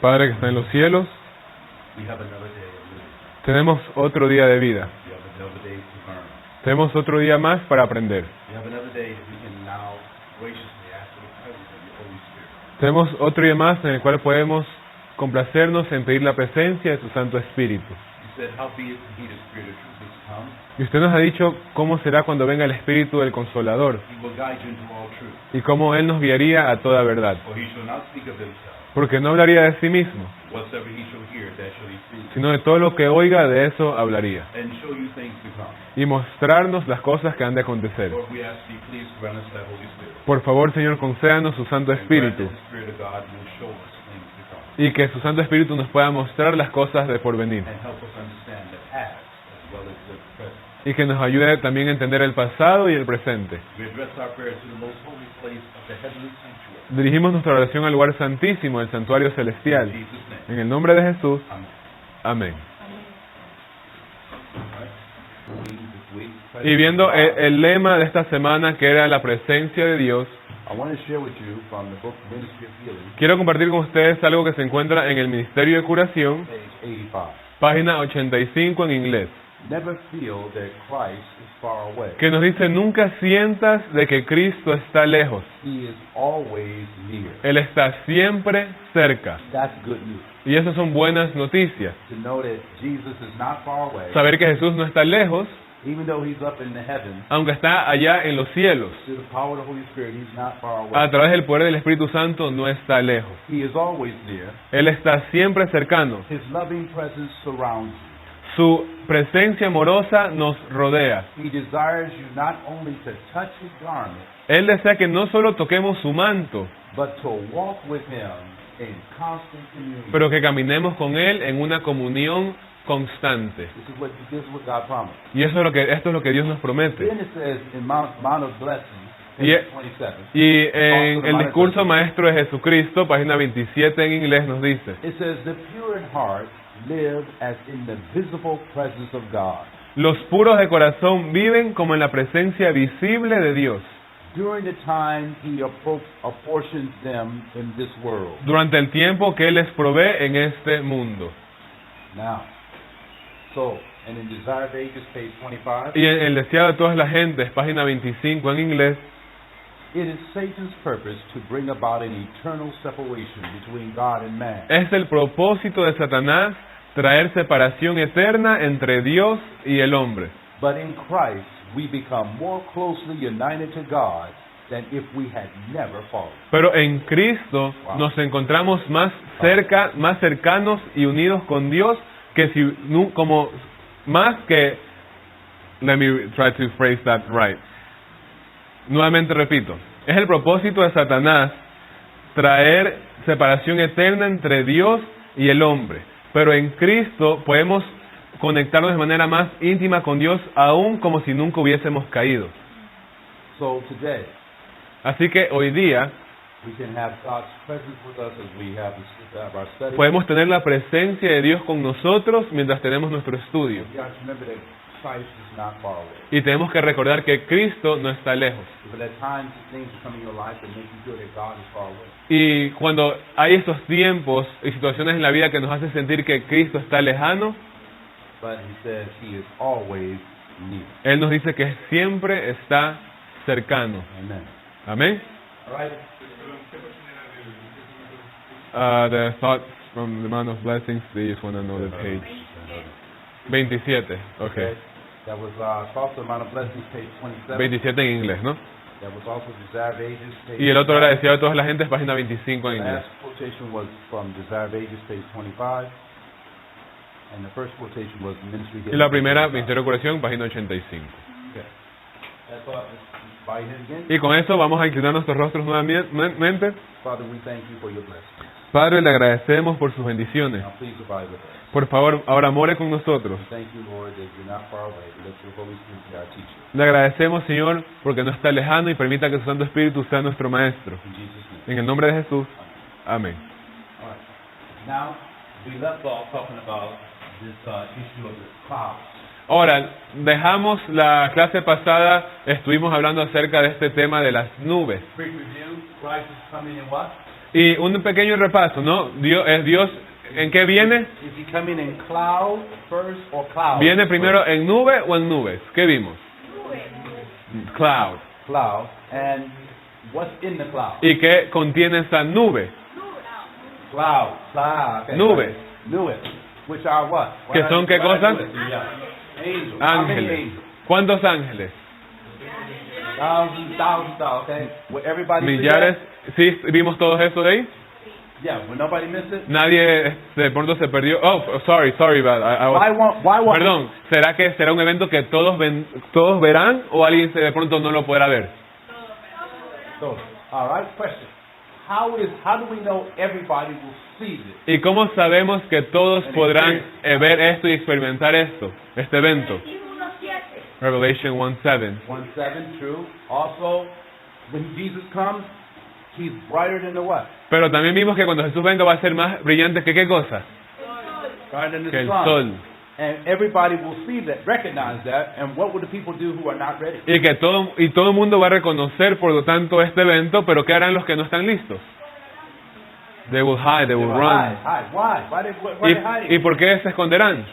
Padre que está en los cielos, we have another day of living. tenemos otro día de vida. We have another day to learn. Tenemos otro día más para aprender. We have another day that we can now graciously ask for the presence of your Holy Spirit. Tenemos otro día más en el cual podemos complacernos en pedir la presencia de su Santo Espíritu. You said, howbeit he the Spirit of truth is come, Y usted nos ha dicho cómo será cuando venga el Espíritu del Consolador he will guide you into all truth. y cómo Él nos guiaría a toda verdad. For he shall not speak of himself. Porque no hablaría de sí mismo, Whatsoever he shall hear, that shall he speak. sino de todo lo que oiga, de eso hablaría. And show you things to come. Y mostrarnos las cosas que han de acontecer. Lord, we ask thee, please grant us that Holy Spirit. Por favor, Señor, concédanos su Santo And grant Espíritu that the Spirit of God will show us things to come. y que su Santo Espíritu nos pueda mostrar las cosas de porvenir. And help us understand the past as well as the present. Y que nos ayude también a entender el pasado y el presente. We address our prayers to the most holy place of the heavenly sanctuary. Dirigimos nuestra oración al lugar santísimo, el santuario celestial. In Jesus' name. En el nombre de Jesús. Amen. Amén. All right. This week, Y viendo el lema de esta semana, que era la presencia de Dios, I want to share with you from the book Ministry of Healing, quiero compartir con ustedes algo que se encuentra en el Ministerio de Curación, page 85. página 85 en inglés, Never feel that Christ is far away. que nos dice: nunca sientas de que Cristo está lejos. He is always near. Él está siempre cerca. That's good news. Y esas son buenas noticias. To know that Jesus is not far away, Saber que Jesús no está lejos, even though he's up in the heavens, aunque está allá en los cielos. through the power of the Holy Spirit, he's not far away. A través del poder del Espíritu Santo no está lejos. He is always near. Él está siempre cercano. His loving presence surrounds you. Su presencia amorosa nos rodea. He desires you not only to touch his garment, Él desea que no solo toquemos su manto, but to walk with him in constant communion. pero que caminemos con Él en una comunión constante. This is what God promised. Y eso es lo que, esto es lo que Dios nos promete. Then it says in Mount of Blessings, Y, page 27, y en el discurso maestro de Jesucristo, página 27 en inglés, nos dice: it says, the pure in heart live as in the visible presence of God. los puros de corazón viven como en la presencia visible de Dios. During the time he apportions them in this world. Durante el tiempo que Él les provee en este mundo. Now, so, and in Desire of Ages, page 25, Y en el deseado de todas las gentes, página 25 en inglés, it is Satan's purpose to bring about an eternal separation between God and man. es el propósito de Satanás traer separación eterna entre Dios y el hombre. But in Christ, we become more closely united to God than if we had never fallen. Pero en Cristo nos encontramos más cerca, más cercanos y unidos con Dios que si como más que. Let me try to phrase that right. Nuevamente repito, es el propósito de Satanás traer separación eterna entre Dios y el hombre. Pero en Cristo podemos conectarnos de manera más íntima con Dios, aún como si nunca hubiésemos caído. So today, Así que hoy día we can have God's presence with us as we have our study. podemos tener la presencia de Dios con nosotros mientras tenemos nuestro estudio. We have to remember that Christ is not far away. Y tenemos que recordar que Cristo no está lejos. But at times, things come in your life that make you feel that God is far away. Y cuando hay estos tiempos y situaciones en la vida que nos hacen sentir que Cristo está lejano, But he says he is always near. Él nos dice que siempre está cercano. Amen. Amén. All right. The thoughts from the man of blessings, they just want to know the page. 27, okay. That was also Mount of Blessings, page 27. 27 en inglés, ¿no? That was also Desire of Ages, page Y el otro era deseado de todas las gentes, página 25 en The inglés. last quotation was from Desire of Ages, page 25. And the first quotation was Ministry Y la primera, Ministerio de Curación, página 85. Okay. That's all. Let's bow your head again. Y con esto vamos a inclinar nuestros rostros nuevamente. Father, we thank you for your blessing. Padre, le agradecemos por sus bendiciones. Now please abide with us. Por favor, ahora more con nosotros. We thank you, Lord, that you're not far away. Let your Holy Spirit be our teacher. Le agradecemos, Señor, porque no está lejano y permita que su Santo Espíritu sea nuestro Maestro. In Jesus' name. En el nombre de Jesús. Amén. All right. Now, we left off talking about this issue of the clouds. Ahora, dejamos la clase pasada, estuvimos hablando acerca de este tema de las nubes. Quick review. Christ is coming in what? Y un pequeño repaso, ¿no? Dios, ¿en qué viene? Is he coming in cloud first or cloud? ¿Viene primero en nube o en nubes? ¿Qué vimos? Cloud. Cloud. And what's in the cloud? ¿Y qué contiene esa nube? Cloud. Cloud. Okay. Nubes. Nubes. Which are what? ¿Qué son qué cosas? Angels. How many Ángeles. angels? ¿Cuántos ángeles? Thousands, okay? Will everybody see Millares. ¿Sí vimos todo eso de ahí? that? Yeah, will nobody miss it? Nadie de pronto se perdió. Oh, sorry, but Why won't Perdón, ¿será que será un evento que todos verán o alguien de pronto no lo podrá ver? So, all right, question. How do we know everybody will see this? ¿Y cómo sabemos que todos podrán ver esto y experimentar este evento? Revelation 1:7. 1:7, true. Also, when Jesus comes, he's brighter than the what? Pero también vimos que cuando Jesús venga va a ser más brillante que qué cosa? Brighter than Que the el sun. sol. And everybody will see that, recognize that, and what will the people do who are not ready? Y que todo el mundo va a reconocer por lo tanto este evento, pero ¿qué harán los que no están listos? They will hide, they will run. Hide. Why? Why they hiding? ¿Y por qué se esconderán?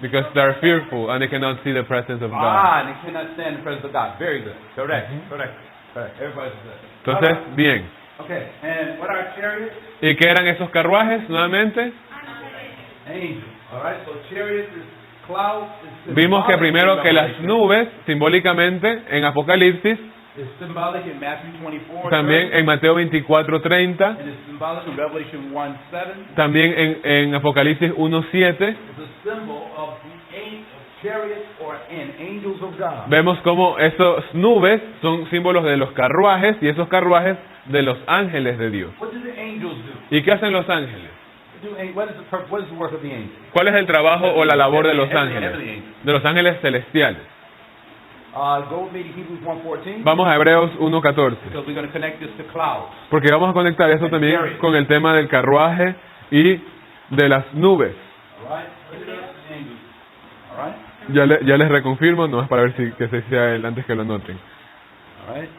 Because they are fearful and they cannot see the presence of God. And they cannot stand in the presence of God. Very good. Correct. Correct. Everybody's good. Entonces, bien. Okay. And what are chariots? ¿Y qué eran esos carruajes nuevamente? Angels. All right. So chariots is clouds. Vimos que primero que las nubes, simbólicamente, en Apocalipsis, is symbolic in Matthew 24. también en Mateo 24:30, It is symbolic in Revelation 1:7. también en Apocalipsis 1:7, It's a symbol of the chariots or angels of God. vemos como esas nubes son símbolos de los carruajes y esos carruajes de los ángeles de Dios. What do the angels do? ¿Y qué hacen los ángeles? What is the work of the angels? ¿Cuál es el trabajo o la labor de los ángeles? De los ángeles celestiales. Go with me to Hebrews 1:14. Vamos a Hebreos 1:14. Because we're going to connect this to clouds. Porque vamos a conectar eso también con el tema del carruaje y de las nubes. All right. Angels. All right. Ya les reconfirmo, no es para ver si que se sea el antes que lo noten. All right.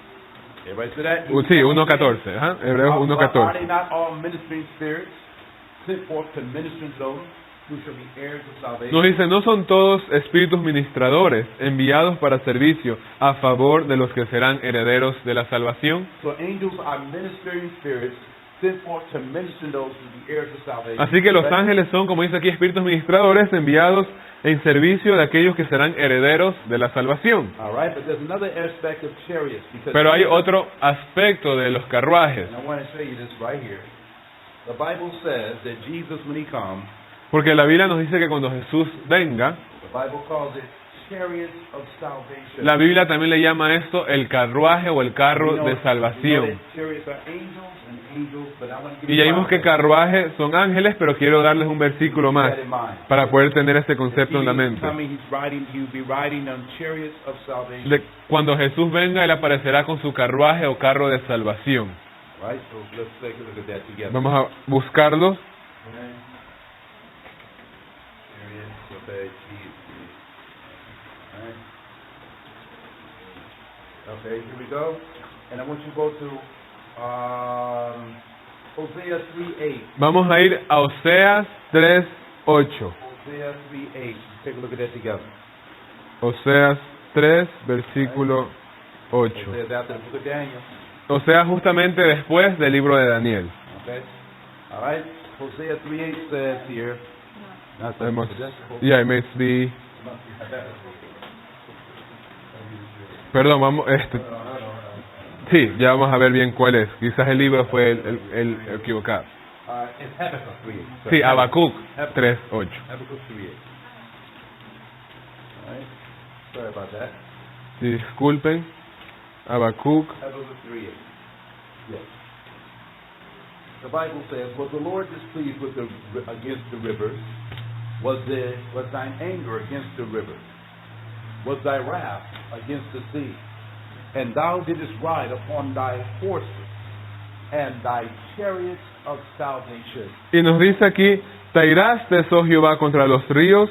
Everybody see that? Sí, 1:14. Ajá, Hebreos Are 1:14. they not all ministering spirits sent forth to minister to those who shall be heirs of salvation? Nos dice, no son todos espíritus ministradores enviados para servicio a favor de los que serán herederos de la salvación. So angels are ministering spirits sent forth to minister to those who be heirs of salvation. Así que los ángeles son, como dice aquí, espíritus ministradores enviados en servicio de aquellos que serán herederos de la salvación. All right, but there's another aspect of chariots because Pero hay otro aspecto de los carruajes, and I want to show you this right here. The Bible says that Jesus, when he comes, porque la Biblia nos dice que cuando Jesús venga, the Bible calls it chariots of salvation. la Biblia también le llama a esto el carruaje o el carro de salvación. Chariots are angels and angels, but I want to give Y you ya vimos que carruajes son ángeles, pero quiero darles un versículo más para poder tener este concepto en la mente. He'll be riding on chariots of salvation. Cuando Jesús venga, Él aparecerá con su carruaje o carro de salvación. Right, so let's take a look at that together. Vamos a buscarlos. Okay, here we go. And I want you to go to Hosea 3:8. Vamos a ir a Oseas 3:8. Hosea 3:8. Take a look at that together. Oseas 3, versículo 8. Hosea's after the book of Daniel. Oseas justamente después del libro de Daniel. Okay. All right. Hosea 3:8 says here. Vemos, yeah, it makes the... Perdón, vamos, sí, ya vamos a ver bien cuál es. Quizás el libro fue el equivocado. It's Habakkuk 3:8. Sí, Habacuc 3:8. Habakkuk 3:8. All right. Sorry about that. Disculpen, Habacuc. Habakkuk 3:8. Yes. The Bible says, "Was the Lord displeased against the rivers? Was thine anger against the rivers? Was thy wrath against the sea? And thou didst ride upon thy horses and thy chariots of salvation." Y nos dice aquí, te iraste, oh Jehová, contra los ríos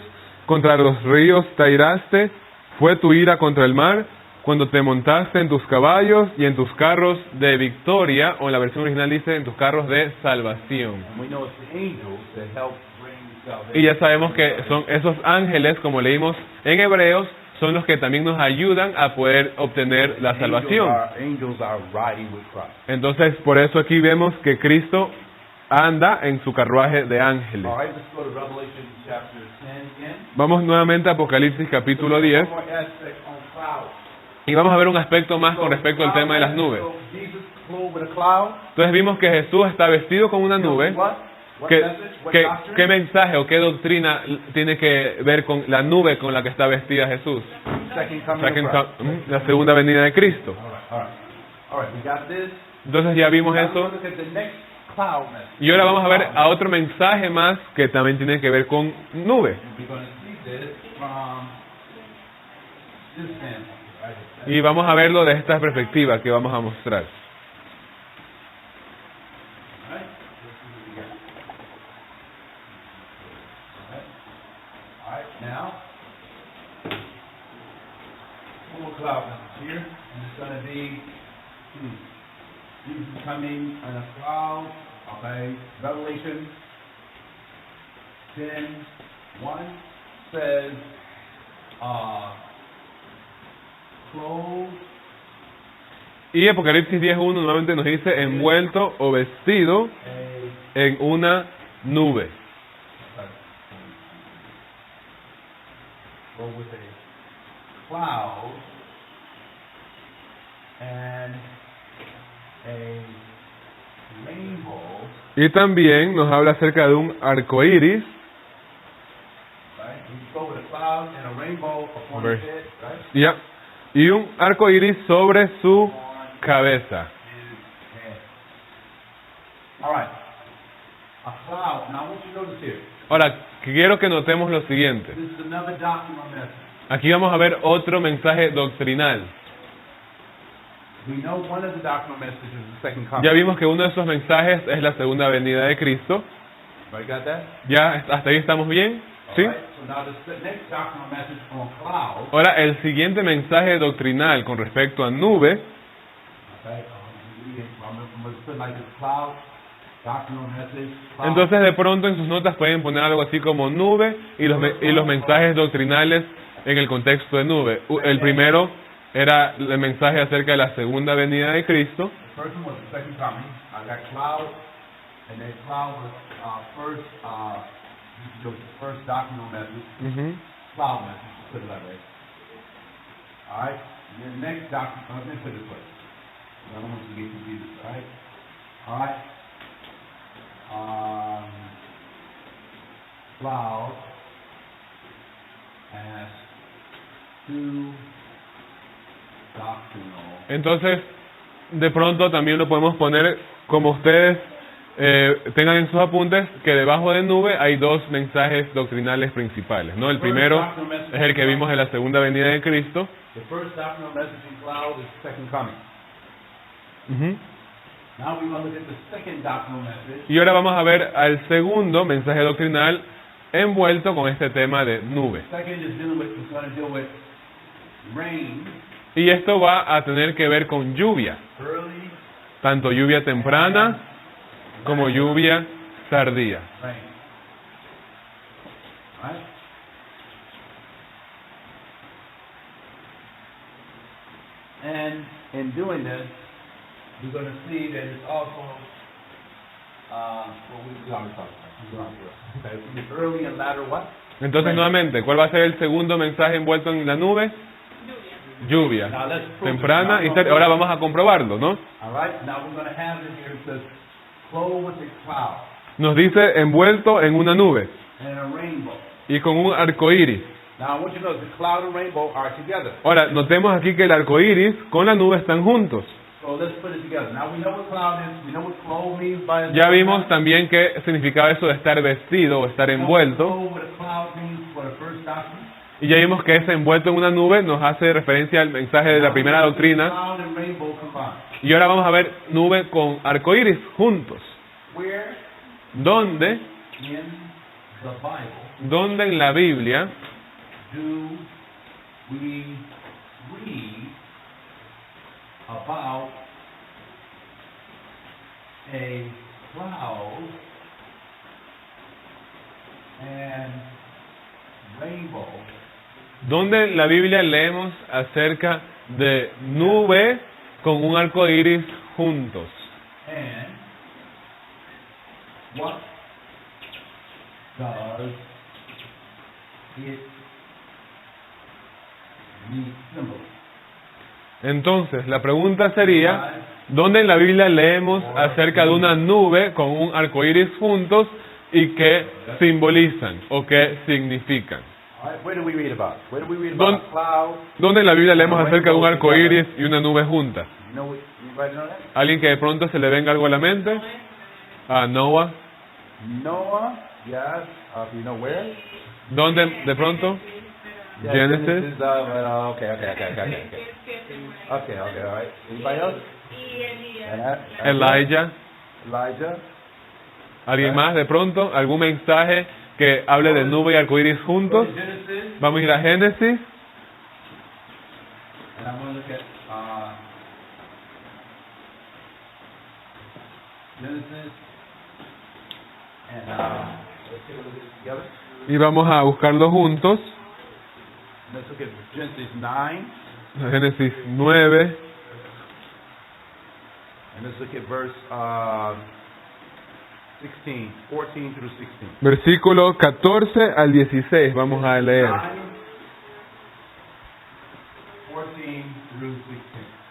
te iraste, fue tu ira contra el mar, cuando te montaste en tus caballos y en tus carros de victoria, o en la versión original dice en tus carros de salvación. And we know it's the angels that help bring salvation. Y ya sabemos que son esos ángeles, como leímos en Hebreos, son los que también nos ayudan a poder obtener la salvación. Angels are riding with Christ. Entonces, por eso aquí vemos que Cristo anda en su carruaje de ángeles. All right, let's go to Revelation chapter 10 again. Vamos nuevamente a Apocalipsis capítulo 10 One more aspect on clouds. y vamos a ver un aspecto más con respecto al tema de las nubes. So Jesus clothed with a cloud. Entonces vimos que Jesús está vestido con una nube. What ¿Qué, message? What qué, doctrine? qué mensaje o qué doctrina tiene que ver con la nube con la que está vestida Jesús? Second coming of Second Christ. la segunda venida de Cristo. All right, we got this. Entonces ya vimos Now eso. we're going to look at the next cloud message. Y ahora vamos a ver a otro mensaje más que también tiene que ver con nube. We're going to see this from this standpoint, right? Y vamos a verlo de esta perspectiva que vamos a mostrar. All right? Let's see what we got. All right, now, one more cloud message here, and it's going to be Jesus coming in a cloud. Okay, Revelation 10:1 says, clothed. Y Apocalipsis 10.1 nuevamente nos dice envuelto o vestido en una nube. Go with a cloud and a rainbow. Y también nos habla acerca de un arco iris. Right? You go with a cloud and a rainbow upon Ver. his head, right? Ya. Y un arco iris sobre su cabeza. His head. All right. A cloud. Now I want you to notice here. Ahora, quiero que notemos lo siguiente. This is another doctrinal message. Aquí vamos a ver otro mensaje doctrinal. We know one of the doctrinal messages is the second coming. Ya vimos que uno de esos mensajes es la segunda venida de Cristo. Right, got that? ¿Ya hasta ahí estamos bien? ¿Sí? All right. So now the next doctrinal message on cloud. Ahora, el siguiente mensaje doctrinal con respecto a nube, Okay. I'm going to put like this cloud, doctrinal message. Cloud. entonces de pronto en sus notas pueden poner algo así como nube y los mensajes doctrinales en el contexto de nube. El primero era el mensaje acerca de la segunda venida de Cristo. The first one was the second coming. I got cloud, and then cloud was the first doctrinal message. Ujú. Cloud message, to put it that way. All right. And then next doctrine. Let me put it this way. I don't want you to get confused. All right. All right. Cloud has two doctrinal. Entonces, de pronto también lo podemos poner como ustedes tengan en sus apuntes, que debajo de nube hay dos mensajes doctrinales principales, ¿no? El primero es el que vimos en la segunda venida de Cristo. The first doctrinal message in cloud is the second coming. Ujú. Now we're going to look at the second doctrinal message. Y ahora vamos a ver al segundo mensaje doctrinal envuelto con este tema de nube. Second is going to deal with rain, Y esto va a tener que ver con lluvia, early tanto lluvia temprana como lluvia tardía. rain. Right? And in doing this, we're going to see that it's also what we already talked about. Okay, it's early and latter what? Entonces nuevamente, ¿cuál va a ser el segundo mensaje envuelto en la nube? Lluvia. Now let's prove Temprana it. y tardía. Ahora vamos a comprobarlo, ¿no? All right. Now we're going to have it here. It says, clothed with a cloud Nos dice envuelto en una nube and a rainbow. y con un arco iris. Now I want you to know the cloud and rainbow are together. Ahora, notemos aquí que el arco iris con la nube están juntos. So let's put it together. Now we know what cloud is. We know what clothed means by Ya vimos también qué significaba eso de estar vestido o estar envuelto. Clothed with a cloud means for the first doctrine. Y ya vimos que ese envuelto en una nube nos hace referencia al mensaje de la primera doctrina. Cloud and rainbow combined. Y ahora vamos a ver nube con arco iris juntos. Where ¿Dónde? in the Bible ¿Dónde en la Biblia do we read about a cloud and rainbow. ¿Dónde en la Biblia leemos acerca de nube con un arco iris juntos? And what does it resemble? Entonces, la pregunta sería, ¿dónde en la Biblia leemos acerca de una nube con un arco iris juntos y qué simbolizan o qué significan? All right, where do we read about? Where do we read about a cloud? ¿Dónde en la Biblia leemos acerca de un arco iris y una nube juntas? You know, anybody know that? ¿Alguien que de pronto se le venga algo a la mente? A Noah. Noah, yes. You know where? ¿Dónde de pronto? Yeah, Genesis. Okay, all right. Anybody else? Elijah. Elijah. ¿Alguien más de pronto? ¿Algún mensaje que hable de nube y arcoíris juntos? Genesis. Vamos a ir a Génesis. And I'm going to look at Genesis. And let's take a look at it together. Y vamos a buscarlo juntos. Let's look at Genesis 9. Génesis 9. And let's look at verse 16, 14 through 16. Versículo 14 al 16. Vamos a leer. 9, 14 through 16.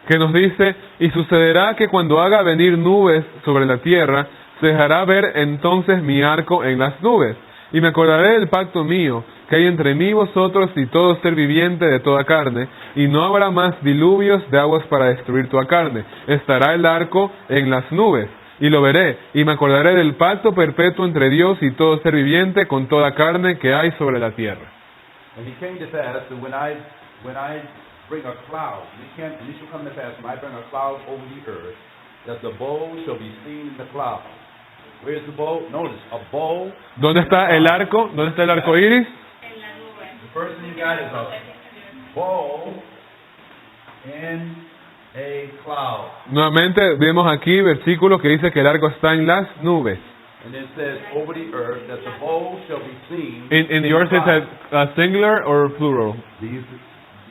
Que nos dice, y sucederá que cuando haga venir nubes sobre la tierra, se dejará ver entonces mi arco en las nubes. Y me acordaré del pacto mío, que hay entre mí y vosotros y todo ser viviente de toda carne, y no habrá más diluvios de aguas para destruir toda carne. Estará el arco en las nubes, y lo veré, y me acordaré del pacto perpetuo entre Dios y todo ser viviente con toda carne que hay sobre la tierra. And it came to pass that when I bring a cloud, and it shall come to pass when I bring a cloud over the earth, that the bow shall be seen in the cloud. Where's the bow? Notice, a bow. ¿Dónde está el arco? ¿Dónde está el arco iris? The first thing you got is a bow in a cloud. Nuevamente vemos aquí versículo que dice que el arco está en las nubes. And it says over the earth that the bow shall be seen. In yours is a singular or plural? These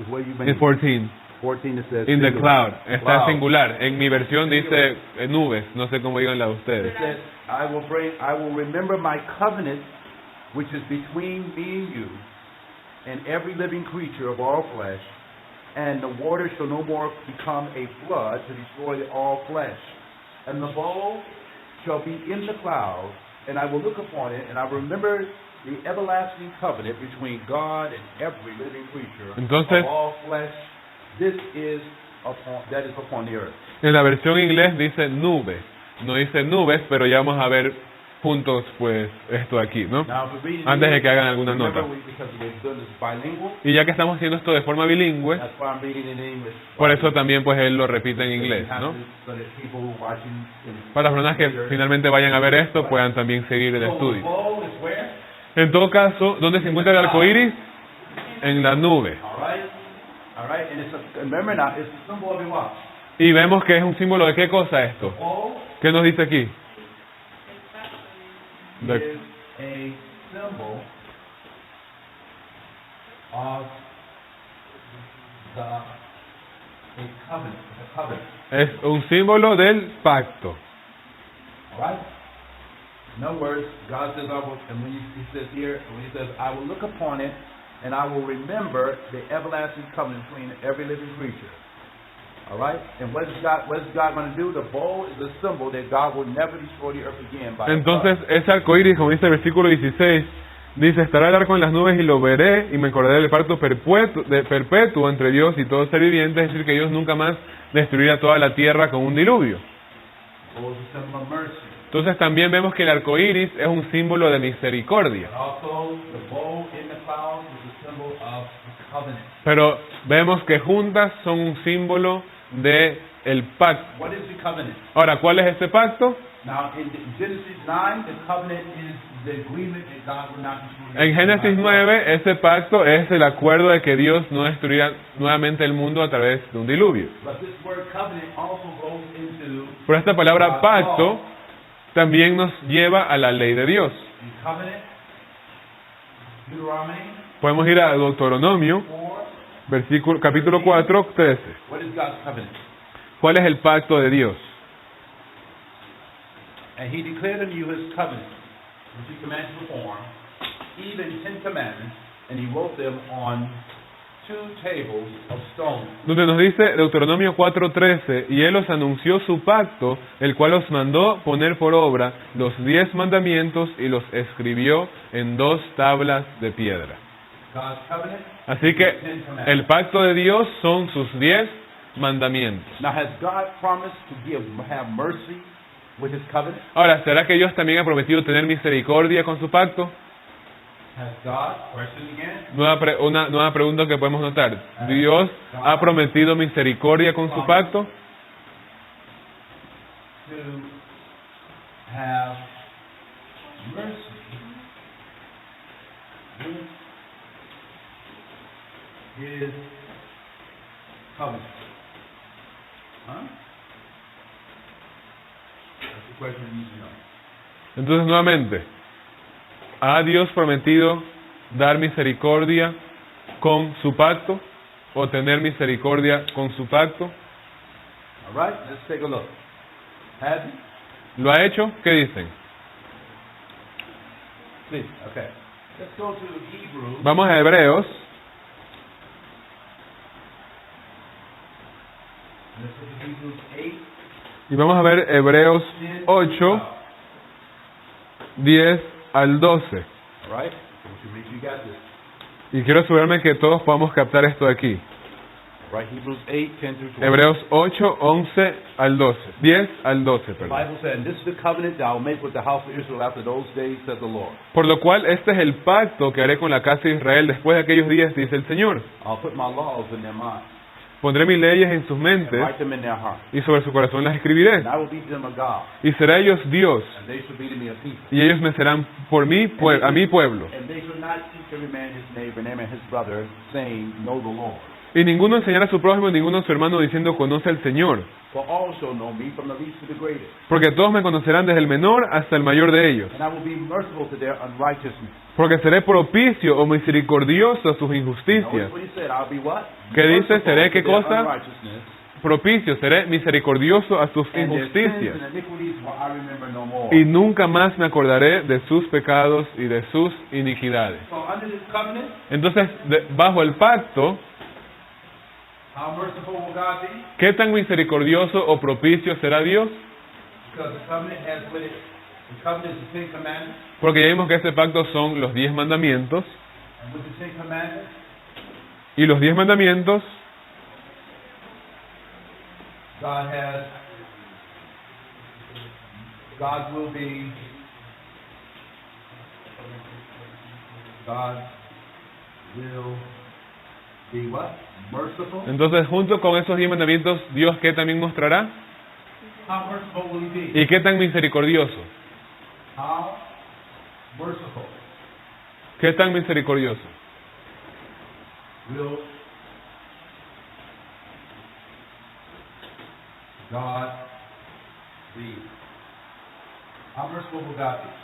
is where you've been. In 14. 14 it says In the singular. cloud. Está singular. En mi versión dice nubes. No sé cómo digan la de ustedes. It says, I will remember my covenant which is between me and you and every living creature of all flesh, and the water shall no more become a flood to destroy all flesh. And the bow shall be in the cloud, and I will look upon it, and I will remember the everlasting covenant between God and every living creature Entonces, of all flesh. This is that is upon the earth. En la versión inglés dice nubes. No dice nubes, pero ya vamos a ver juntos pues esto aquí, ¿no? Antes de que hagan alguna nota. Y ya que estamos haciendo esto de forma bilingüe, por eso también pues él lo repite en inglés, ¿no? Para las personas que finalmente vayan a ver esto puedan también seguir el estudio. En todo caso, ¿dónde se encuentra el arco iris? En la nube. Y vemos que es un símbolo de qué cosa esto. ¿Qué nos dice aquí? Is a symbol of the covenant. Es un símbolo del pacto. All right. In other words, God says, "I will," and when he says here, when he says, "I will look upon it, and I will remember the everlasting covenant between every living creature." All right? And what is God going to do? The bow is a symbol that God will never destroy the earth again by Entonces, ese arco iris, como dice el versículo 16, dice, estará el arco en las nubes y lo veré y me acordaré del pacto perpetuo entre Dios y todo ser viviente, es decir, que Dios nunca más destruirá toda la tierra con un diluvio. Entonces también vemos que el arco iris es un símbolo de misericordia. Pero vemos que juntas son un símbolo de el pacto. What is the covenant? Ahora, ¿cuál es este pacto? Now, in Genesis 9, the covenant is the agreement that God will not destroy. En Génesis 9, ese pacto es el acuerdo de que Dios no destruirá nuevamente el mundo a través de un diluvio. But this word covenant also goes into Pero esta palabra pacto también nos lleva a la ley de Dios. in covenant, Deuteronomy Podemos ir a Deuteronomio, 4. capítulo 4, 13. What is God's covenant? ¿Cuál es el pacto de Dios? And he declared unto you his covenant, which he commanded to perform, even 10 commandments, and he wrote them on 2 tables of stone. Donde nos dice Deuteronomio 4:13, y él os anunció su pacto, el cual os mandó poner por obra los 10 mandamientos y los escribió en 2 tablas de piedra. God's covenant. Así que el pacto de Dios son sus 10 mandamientos. Now, has God promised to have mercy with his covenant? Ahora, ¿será que Dios también ha prometido tener misericordia con su pacto? Has God, question again, Una nueva pregunta que podemos notar. ¿Dios ha prometido misericordia con su pacto? to have mercy with his covenant? Huh? That's the question you need to know. Entonces, nuevamente, ¿ha Dios prometido dar misericordia con su pacto? ¿O tener misericordia con su pacto? All right, let's take a look. Has he? ¿Lo ha hecho? ¿Qué dicen? Please, okay. Let's go to Hebrews. Vamos a Hebreos, Let's go to Hebrews 8. y vamos a ver Hebreos 8, 10 al 12. All right? So make sure you got this. Y quiero asegurarme que todos podamos captar esto de aquí. All right, Hebrews 8, 10 through 12. Hebreos 8, 11 al 12. 10 al 12, The perdón. Bible said, and this is the covenant that I will make with the house of Israel after those days, said the Lord. Por lo cual, este es el pacto que haré con la casa de Israel después de aquellos días, dice el Señor. I'll put my laws in their minds Pondré mis leyes en sus and mentes write them in their hearts. y sobre su corazón las escribiré. And I will be to them a God, Y será ellos Dios, and they shall be to me a people. y ellos me serán por mí, a mi pueblo. And they shall not teach every man his neighbor and his brother, saying, Know the Lord. Y ninguno enseñará a su prójimo, ninguno a su hermano, diciendo, conoce al Señor. For all shall know me, from the least to the greatest. Porque todos me conocerán desde el menor hasta el mayor de ellos. And I will be merciful to their unrighteousness. Porque seré propicio o misericordioso a sus injusticias. Notice what he said, I'll be what? ¿Qué dice? Merciful ¿Seré qué to their cosa? unrighteousness. Propicio, seré misericordioso a sus And their sins injusticias. and iniquities will I remember no more. Y nunca más me acordaré de sus pecados y de sus iniquidades. So under this covenant, Entonces, bajo el pacto, how merciful will God be? ¿qué tan misericordioso o propicio será Dios? Because the covenant has with it, the covenant is the 10 commandments, Porque ya vimos que este pacto son los 10 mandamientos. and with the 10 commandments, Y los 10 mandamientos, God will be, God will be what? Merciful. entonces junto con esos 10 mandamientos, ¿Dios qué también mostrará? How merciful will he be? ¿Y qué tan misericordioso? How merciful ¿Qué tan misericordioso? will God be? How merciful will God be?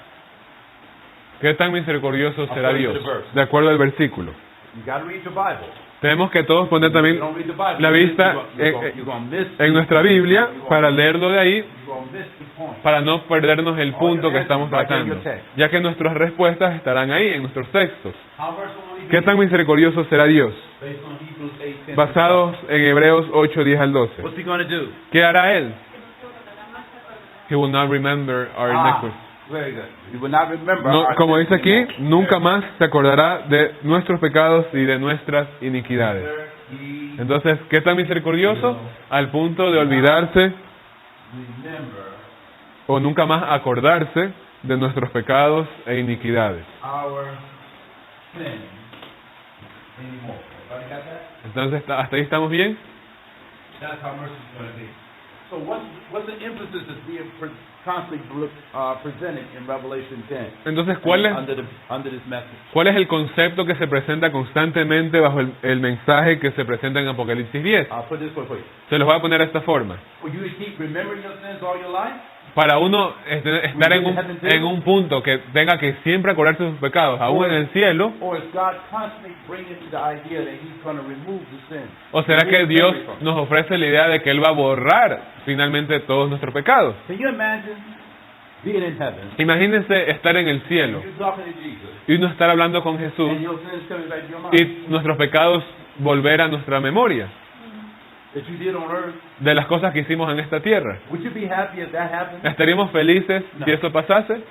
¿Qué tan misericordioso será Dios? De acuerdo al versículo. You got to read your Bible. Tenemos que todos poner If también you don't read the Bible, la vista you're gonna miss en nuestra Biblia para leerlo de ahí, you're gonna miss the point. para no perdernos el punto que estamos tratando, ya que nuestras respuestas estarán ahí en nuestros textos. How merciful will he ¿Qué be? tan misericordioso será Dios? Based on Hebrews 8, 10. Basados en Hebreos 8, 10 al 12. What's he going to do? ¿Qué hará Él? He will not remember our iniquities. Very good. He will not remember. No, our como sins dice aquí, anymore. nunca más se acordará de nuestros pecados y de nuestras iniquidades. He Entonces, ¿qué tan misericordioso? Al punto de olvidarse remember o nunca más acordarse de nuestros pecados e iniquidades. our sins anymore. Everybody got that? Entonces, ¿hasta ahí estamos bien? That's how mercy is going to be. So what's the emphasis that's being constantly presented in Revelation 10? Entonces, ¿cuál Under this message. es el concepto que se presenta constantemente bajo el mensaje que se presenta en Apocalipsis 10? I'll put it this way for you. Se los voy a poner de esta forma. For you to keep remembering your sins all your life, Para uno estar en un punto que tenga que siempre acordarse de sus pecados, aún en el cielo, or is God constantly bringing the idea that He's going to remove the sin? ¿o será que Dios nos ofrece la idea de que Él va a borrar finalmente todos nuestros pecados? Can you imagine being in heaven? Imagínense estar en el cielo You're talking to Jesus, y uno estar hablando con Jesús and your sins coming back to your mind y nuestros pecados volver a nuestra memoria that you did on earth. de las cosas que hicimos en esta tierra. Would you be happy if that happened? ¿Estaríamos felices si eso pasase?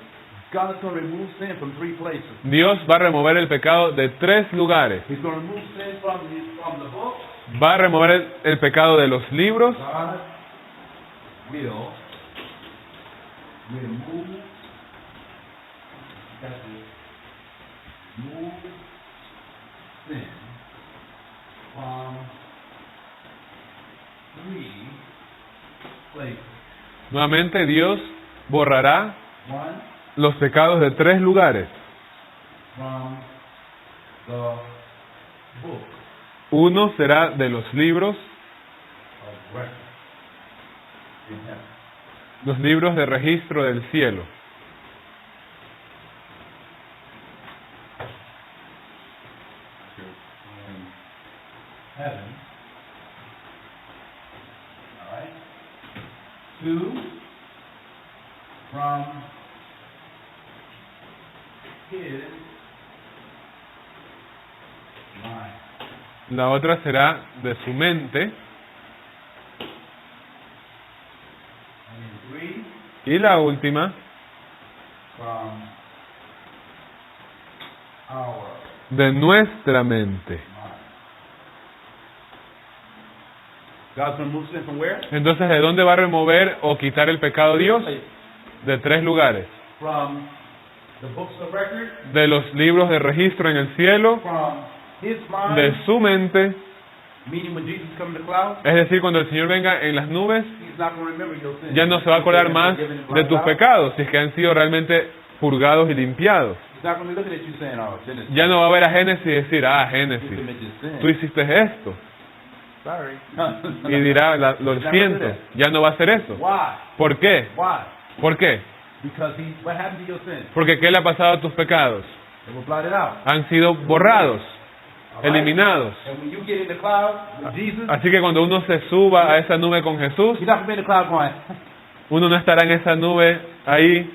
God's going to remove sin from 3 places. Dios va a remover el pecado de 3 lugares. He's going to remove sin from the book. Va a remover el pecado de los libros. God will remove sin from 3 places. Nuevamente Dios borrará 1 los pecados de 3 lugares. from the book Uno será de los libros, of record in heaven. los libros de registro del cielo. In heaven. All right. 2 from his mind. La otra será de su mente. And in 3 Y la última, from our de nuestra mente. mind. God's going to move sin from where? Entonces, ¿de dónde va a remover o quitar el pecado Dios? De 3 lugares. From the books of record, De los libros de registro en el cielo, from his mind, de su mente, meaning when Jesus comes in the clouds, es decir, cuando el Señor venga en las nubes, he's not going to remember your sins. ya no se va a acordar más de tus pecados, si es que han sido realmente purgados y limpiados. He's not going to be looking at you saying, oh, Genesis, Ya no va a ver a Génesis y decir, ah, you Génesis, committed sin. tú hiciste esto. Sorry. Y dirá, lo siento, ya no va a hacer eso. Why? ¿Por qué? Why? ¿Por qué? Because what happened to your sins? Porque ¿qué le ha pasado a tus pecados? They were blotted out. Han sido borrados, All right? eliminados. And when you get in the cloud with Jesus, Así que cuando uno se suba a esa nube con Jesús, you're not going to be in the cloud going, uno no estará en esa nube ahí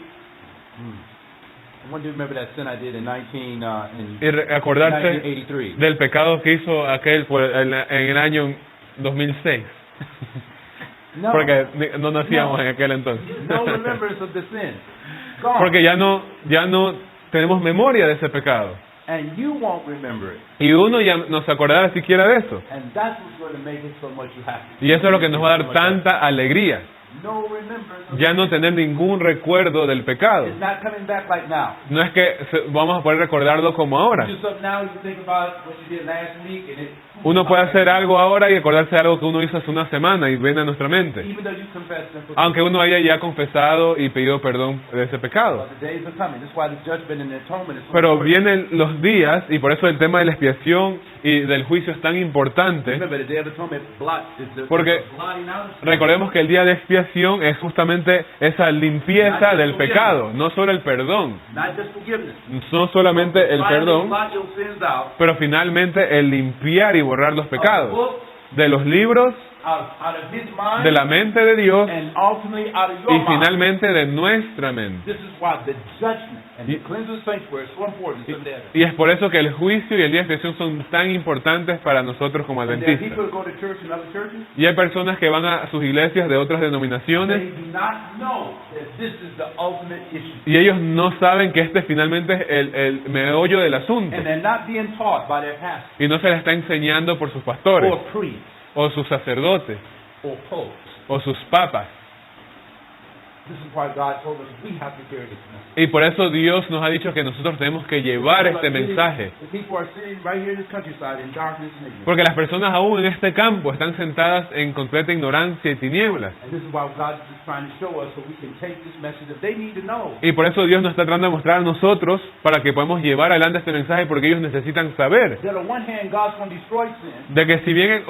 I want you to remember that sin I did in y acordarse 1983. del pecado que hizo aquel en el año 2006. No. Porque no nacíamos en aquel entonces. No remembrance of the sin. Gone. Porque ya no tenemos memoria de ese pecado. And you won't remember it. Y uno ya no se acordará siquiera de eso. And that's what's going to make it so much you happy. Y eso es lo que nos va a dar tanta alegría. No remembrance of Ya no tener ningún recuerdo del pecado. It's not coming back like now. No es que vamos a poder recordarlo como ahora. You do something now, you think about what you did last week, and it. Uno puede hacer algo ahora y acordarse de algo que uno hizo hace una semana y viene a nuestra mente. Even though you confess them, Aunque uno haya ya confesado y pedido perdón de ese pecado. the days are coming. That's why the judgment and the atonement is so Pero important. vienen los días y por eso el tema de la expiación y del juicio es tan importante. Remember, the day of atonement is the Porque blotting out of sin. recordemos que el día de expiación es justamente esa limpieza del pecado, no solo el perdón, Not just forgiveness. no solamente el Finally, perdón, blot your sins out. pero finalmente el limpiar y borrar los Of the pecados book, de los libros, out of his mind, de la mente de Dios and ultimately out of your y mind. finalmente de nuestra mente. This is why the judgment and the cleansing of the sanctuary is so important to the Y es por eso que el juicio y el día de expiación son tan importantes para nosotros como And there are adventistas. people who go to church in other churches. Y hay personas que van a sus iglesias de otras They denominaciones do not know that this is the ultimate issue. y ellos no saben que este finalmente es el meollo del asunto. And they're not being taught by their pastors Y no se les está enseñando por sus pastores, or priests o sus sacerdotes, or popes. o sus papas. This is why God told us we have to carry this message. Y por eso Dios nos ha dicho que nosotros tenemos que llevar este mensaje. The people are sitting right here in this countryside in darkness and ignorance. Porque las personas aún en este campo están sentadas en completa ignorancia y tinieblas. And this is why God is trying to show us so we can take this message that they need to know. Y por eso Dios nos está tratando de mostrar a nosotros para que podamos llevar adelante este mensaje, porque ellos necesitan saber That on one hand, God's going to destroy sin. de que si bien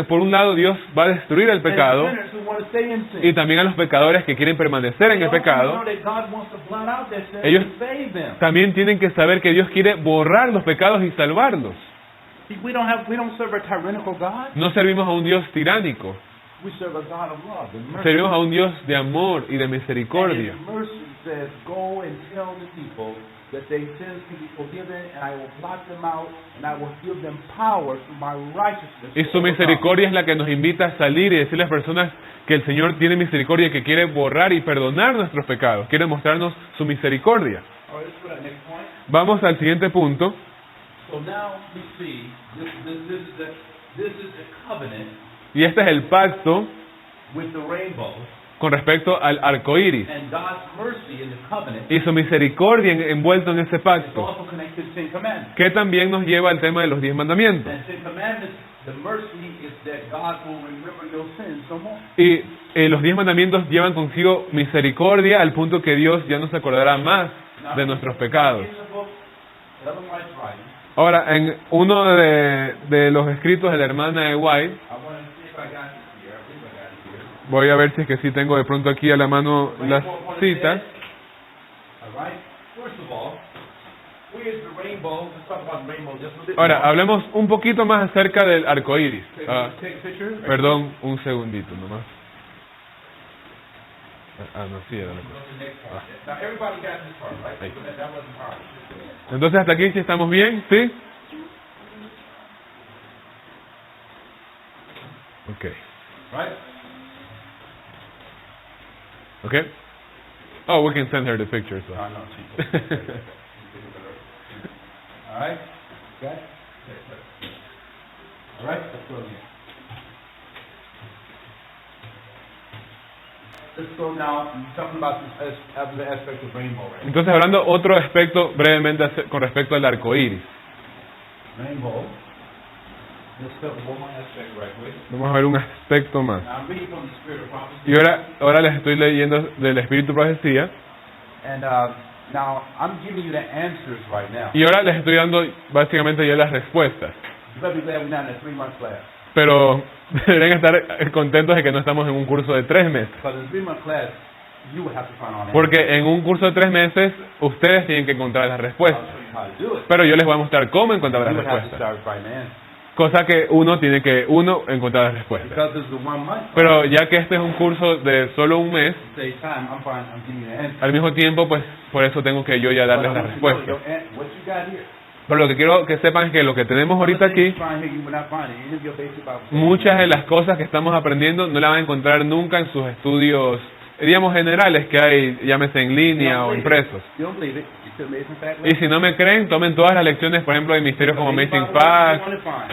por un lado Dios va a destruir el pecado, And the sinners who want to stay in sin. y también a los pecadores que quieren permanecer en el pecado, ellos también tienen que saber que Dios quiere borrar los pecados y salvarlos. We don't serve a tyrannical God. No servimos a un Dios tiránico, We serve a God of love and mercy. servimos a un Dios de amor y de misericordia. And His mercy says, "Go and tell the people that their sins can be forgiven, and I will blot them out, and I will give them power through my righteousness." Y su misericordia es la que nos invita a salir y decirle a las personas que el Señor tiene misericordia y que quiere borrar y perdonar nuestros pecados. Quiere mostrarnos su misericordia. All right, let's go to that next point. Vamos al siguiente punto. So now we see this is the covenant Y este es el pacto with the rainbow, con respecto al arco iris. and God's mercy in the covenant Y su misericordia envuelto en ese is pacto, also connected to the Ten Commandments. que también nos lleva al tema de los 10 mandamientos. And Ten Commandments, the mercy is that God will remember your sins no more. Y los 10 mandamientos llevan consigo misericordia al punto que Dios ya no se acordará más de nuestros pecados. In the book, Ellen White's writing, Ahora, en uno de los escritos de la hermana de White, I want to see if I got this here. I believe I got it here. voy a ver si es que sí tengo de pronto aquí a la mano las citas. All right. First of all, where is the rainbow? Let's talk about the rainbow just a bit. Ahora, hablemos un poquito más acerca del arco iris. Take a picture. Perdón, un segundito nomás. No, sí, era la Go cosa. to the next part. Now everybody got this part, right? Ahí. So that wasn't hard. Entonces, hasta aquí sí estamos bien, ¿sí? Ok. Right? Okay? Oh, we can send her the picture. So. No, she. All right. Okay. All right. Let's go again. Let's go now. Talking about this other aspect of rainbow, right? Entonces, hablando otro aspecto brevemente con respecto al arco iris. Rainbow. Let's talk one more aspect right quick. Vamos a ver un aspecto más. Now I'm reading from the Spirit of Prophecy. Y ahora les estoy leyendo del Espíritu Profecía. And now I'm giving you the answers right now. Y ahora les estoy dando básicamente ya las respuestas. You better be glad we're not in a 3-month class. Pero deberían estar contentos de que no estamos en un curso de 3 meses. Because in a 3-month class, you would have to find all answers. Porque en un curso de 3 meses, ustedes tienen que encontrar las I'll respuestas. show you how to do it. Pero yo les voy a mostrar cómo encontrar las You would have to respuestas. start finding the answers. Cosa que uno tiene que encontrar las respuestas. Because this is a 1 month. Pero ya que este es un curso de solo un mes, At the same time, I'm giving you the answers. al mismo tiempo, pues por eso tengo que yo ya darles But I las want you to know respuestas. what you got here. Pero lo que quiero que sepan es que lo que tenemos ahorita Some of the aquí, things you find here, you will not find it. Any of your basic Bible studies. muchas de las cosas que estamos aprendiendo no las van a encontrar nunca en sus estudios, digamos, generales que hay, llámese en línea o impresos. You don't believe it. You still Amazing Fact Y si no me creen, tomen todas las lecciones, por ejemplo, de misterios como Amazing Facts,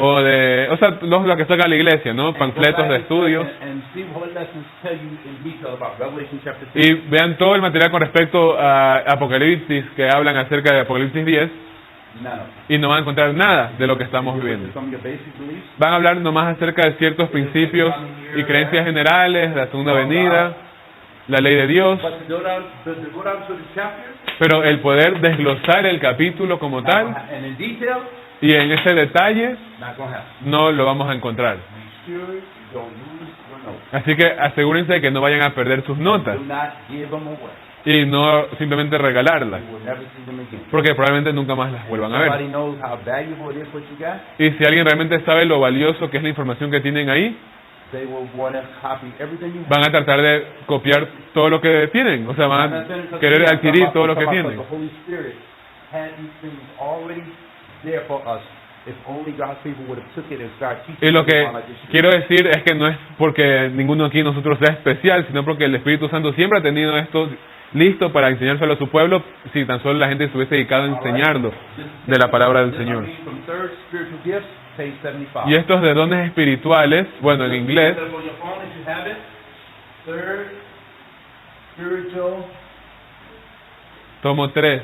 o sea, lo que saca la iglesia, ¿no? Panfletos de estudios. And see what lessons tell you in detail about Revelation chapter 6. Y vean todo el material con respecto a Apocalipsis, que hablan acerca de Apocalipsis 10, None of them. y no van a encontrar nada de lo que estamos viviendo. Some of your basic beliefs. Van a hablar nomás acerca de ciertos principios y creencias generales, la segunda venida, la ley de Dios, But to go down to the chapter, pero el poder desglosar el capítulo como tal and in detail, y en ese detalle not going to happen. no lo vamos a encontrar. Make sure you don't lose your notes. Así que asegúrense de que no vayan a perder sus notas Do not give them away. y no simplemente regalarlas, You will never see them again. porque probablemente nunca más las vuelvan a ver. Somebody knows how valuable it is what you got, Y si alguien realmente sabe lo valioso que es la información que tienen ahí, they will want to copy everything you have. van a tratar de copiar todo lo que tienen, o sea, van a querer adquirir todo lo que tienen. The Holy Spirit had these things already there for us. If only God's people would have took it and started teaching Y lo que people like this. quiero decir es que no es porque ninguno aquí de nosotros sea especial, sino porque el Espíritu Santo siempre ha tenido esto listo para enseñárselo a su pueblo, si tan solo la gente se hubiese dedicado a enseñarlo de la palabra del Señor. From Third Spiritual Gifts, page 75. Y estos de dones espirituales, bueno, en inglés, On your phone, if you have it, Third spiritual Tomo 3.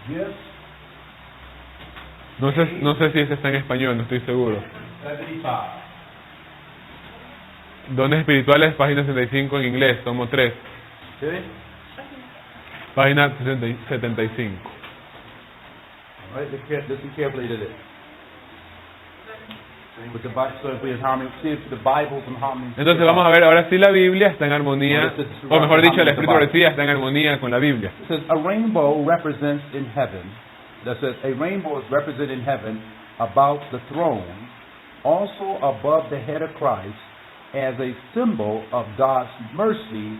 gifts. No sé si ese está en español, no estoy seguro. 75. Dones espirituales, página 65 en inglés, tomo 3. Okay? Página 75. All right, listen carefully to this. With the Bible, so if we have harmony, see if the Bible's in harmony. Entonces vamos a ver ahora si la Biblia está en armonía, o mejor dicho, el Espíritu de profecía está en armonía con la Biblia. It says a rainbow represents in heaven. That says a rainbow is represented in heaven about the throne, also above the head of Christ, as a symbol of God's mercy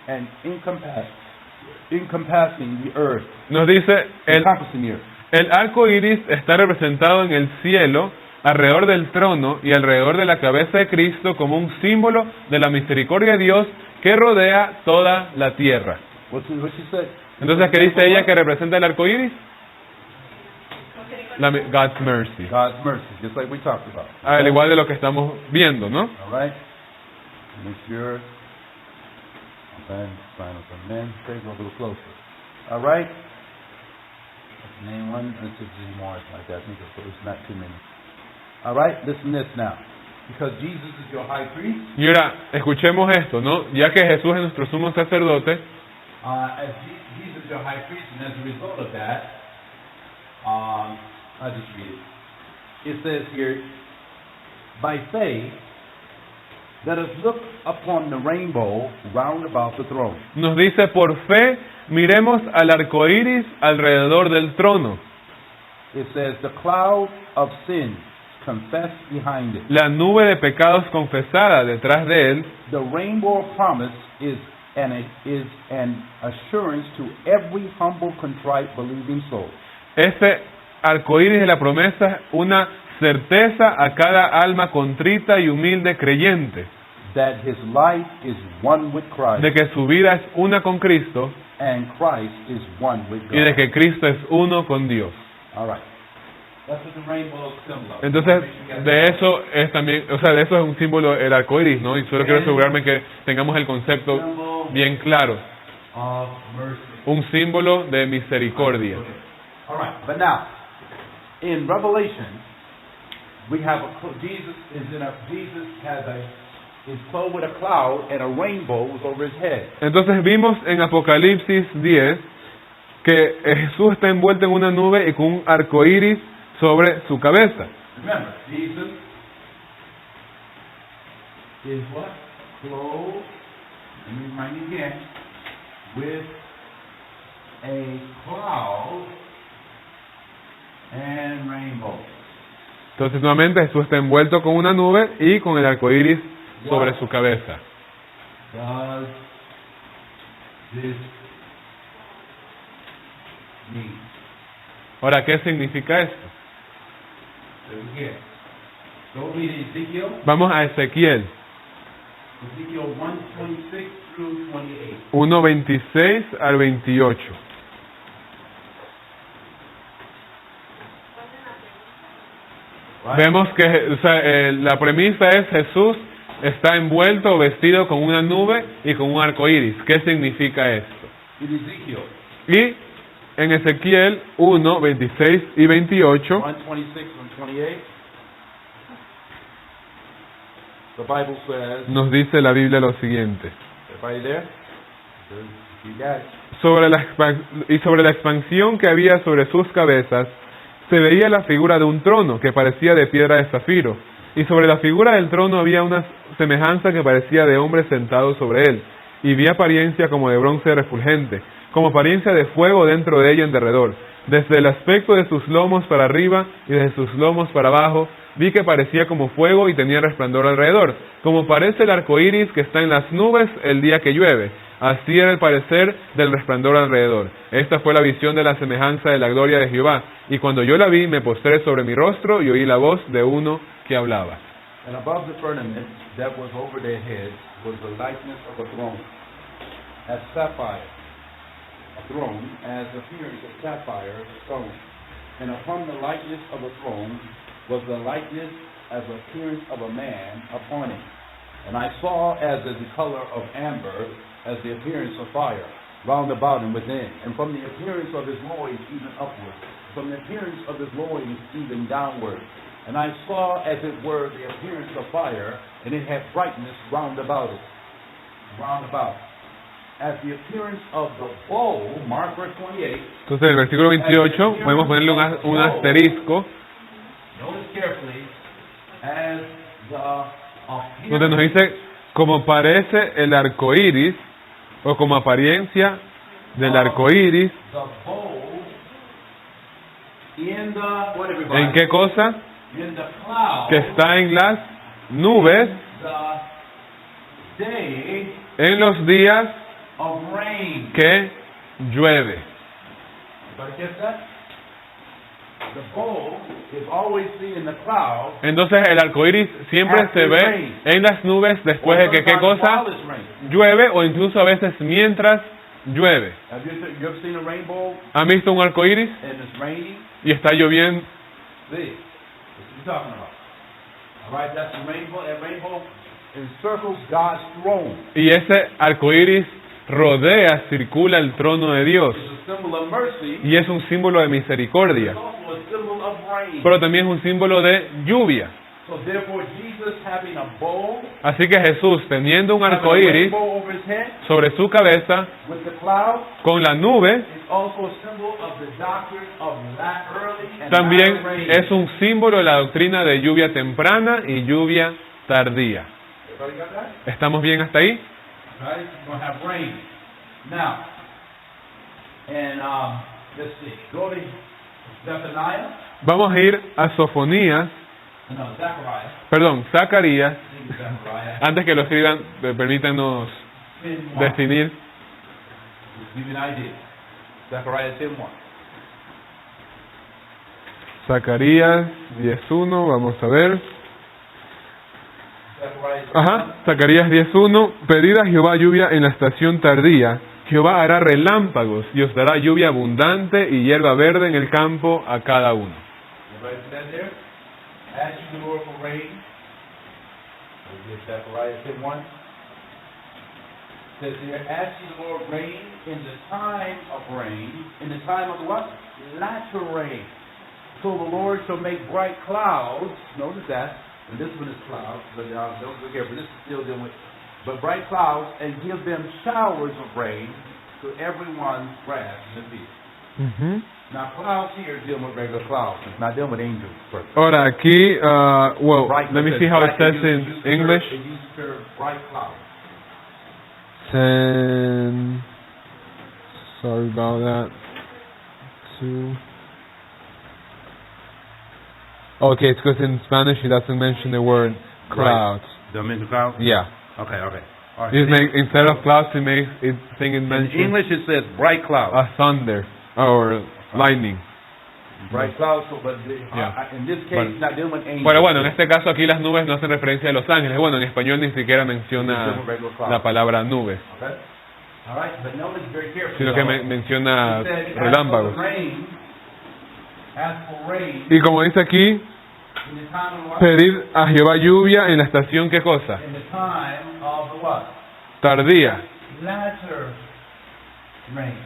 and encompassing the earth. Nos dice, Encompassing the earth. el arco iris está representado en el cielo, alrededor del trono y alrededor de la cabeza de Cristo como un símbolo de la misericordia de Dios que rodea toda la tierra. What she said? Entonces, ¿qué dice ella que representa el arco iris? God's mercy. God's mercy, just like we talked about. Al igual de lo que estamos viendo, ¿no? All right? Make sure. Okay, sign up for men. Take a little closer. All right? Name one. Let's see more like that. I think it's not too many. All right? Listen to this now. Because Jesus is your high priest. Y ahora, escuchemos esto, ¿no? Ya que Jesús es nuestro sumo sacerdote, As Jesus is your high priest, and as a result of that, I'll just read it. It says here, by faith, let us look upon the rainbow round about the throne. nos dice, por fe, miremos al arco iris alrededor del trono. It says, the cloud of sin confessed behind it. La nube de pecados confesada detrás de él. The rainbow of promise is an assurance to every humble, contrite, believing soul. Ese arco iris de la promesa, una certeza a cada alma contrita y humilde creyente, That his life is one with Christ, de que su vida es una con Cristo and Christ is one with God. y de que Cristo es uno con Dios. All right. That's what the rainbow symbolizes. Entonces, de eso es también, o sea, de eso es un símbolo el arco iris, ¿no? Y solo quiero asegurarme que tengamos el concepto bien claro. Of mercy. Un símbolo de misericordia. All right. But now, in Revelation, we have Jesus is clothed with a cloud and a rainbow was over his head. Entonces vimos en Apocalipsis 10 que Jesús está envuelto en una nube y con un arco iris sobre su cabeza. Remember, Jesus is what? Clothed, let me remind you again, with a cloud and rainbow. Entonces nuevamente Jesús está envuelto con una nube y con el arco iris sobre su cabeza. Does this mean? Ahora, ¿qué significa esto? Again, go read Ezekiel. Vamos a Ezequiel Ezekiel 1:26 through 28. 1:26 al 28. Right? Vemos que o sea, la premisa es Jesús está envuelto o vestido con una nube y con un arco iris. ¿Qué significa esto? In Ezekiel Y en Ezequiel 1, 26 y 28 1:26 and 28, the Bible says, nos dice la Biblia lo siguiente. everybody there? You got it. Sobre la expansión que había sobre sus cabezas, se veía la figura de un trono que parecía de piedra de zafiro, y sobre la figura del trono había una semejanza que parecía de hombre sentado sobre él, y vi apariencia como de bronce refulgente, como apariencia de fuego dentro de ella en derredor. Desde el aspecto de sus lomos para arriba y desde sus lomos para abajo, vi que parecía como fuego y tenía resplandor alrededor, como parece el arco iris que está en las nubes el día que llueve. Así era el parecer del resplandor alrededor. Esta fue la visión de la semejanza de la gloria de Jehová. Y cuando yo la vi, me postré sobre mi rostro y oí la voz de uno que hablaba. And above the firmament that was over their heads was the likeness of a throne, as sapphire, a throne as appearance of sapphire stone. And upon the likeness of a throne was the likeness as appearance of a man upon it. And I saw as the color of amber, as the appearance of fire round about and within, and from the appearance of his loins even upward, from the appearance of his loins even downward. And I saw, as it were, the appearance of fire, and it had brightness round about it, round about. As the appearance of the bow, Mark verse 28. Entonces, el versículo 28, podemos ponerle un asterisco, Notice carefully, as the donde nos dice, como parece el arco iris, o como apariencia del arco iris. the bow in the, what everybody? ¿En qué cosa? In the cloud, Que está en las nubes, the day en los días of rain. que llueve. Everybody get that? The bow is always seen in the cloud. Entonces el arco iris siempre se ve en las nubes después de que, ¿qué cosa? While it's raining. Llueve, o incluso a veces mientras llueve. Have you ever seen a rainbow ¿Han visto un arco iris and it's raining? y está lloviendo? See, that's what you're talking about. All right, that's the rainbow. That rainbow encircles God's throne. Y ese arco iris rodea, circula el trono de Dios. It's a symbol of mercy. Y es un símbolo de misericordia. It's also a symbol of rain. Pero también es un símbolo de lluvia. So therefore, Jesus having a bow, Así que Jesús, teniendo un having arco a iris rainbow over his head sobre su cabeza, with the cloud, con la nube, is also a symbol of the doctrine of early and también latter rain. es un símbolo de la doctrina de lluvia temprana y lluvia tardía. Everybody got that? ¿Estamos bien hasta ahí? Right? You're going to have rain. Now, and let's see. Go to Zephaniah. Vamos a ir a Sofonías, No, Zechariah. perdón, Zacarías. I think Zechariah. Antes que lo escriban, permítanos 10:1. definir. Just give you an idea. Zechariah 10:1. Zacarías 10.1, vamos a ver. Zechariah 10:1. Ajá, Zacarías 10.1. Pedid a Jehová lluvia en la estación tardía. Jehová hará relámpagos y os dará lluvia abundante y hierba verde en el campo a cada uno. Everybody see that there? Ask you the Lord for rain. Is Zechariah 10:1? Says here, ask you the Lord rain in the time of rain, in the time of what? Latter rain. So the Lord shall make bright clouds. Notice that. And this one is clouds, but don't look here. But this is still dealing with, but bright clouds, and give them showers of rain to everyone's grass in the field. Now clouds here is dealing with regular clouds. It's not dealing with angels. First. Ahora aquí, well, Bright, let me it see how it bright, says it in uses English. It uses for bright clouds. Sorry about that. Two. Okay, it's because in Spanish it doesn't mention the word clouds. Don't mention clouds? Yeah. Okay, okay. All right. Instead of clouds, it makes it think it In mentions English it says bright clouds. a thunder or lightning. Bright clouds, so, but Yeah. in this case, Bueno. it's not dealing with angels. Pero bueno, en este caso aquí las nubes no hacen referencia a los ángeles. Bueno, en español ni siquiera menciona la palabra nubes, Okay? All right, but notice very carefully. sino que though. menciona It said, as for relámpagos. the rain, as for rain, Y como dice aquí, in the time of what? pedid a Jehová lluvia en la estación, ¿qué cosa? In the time of the what? Tardía. Latter rain.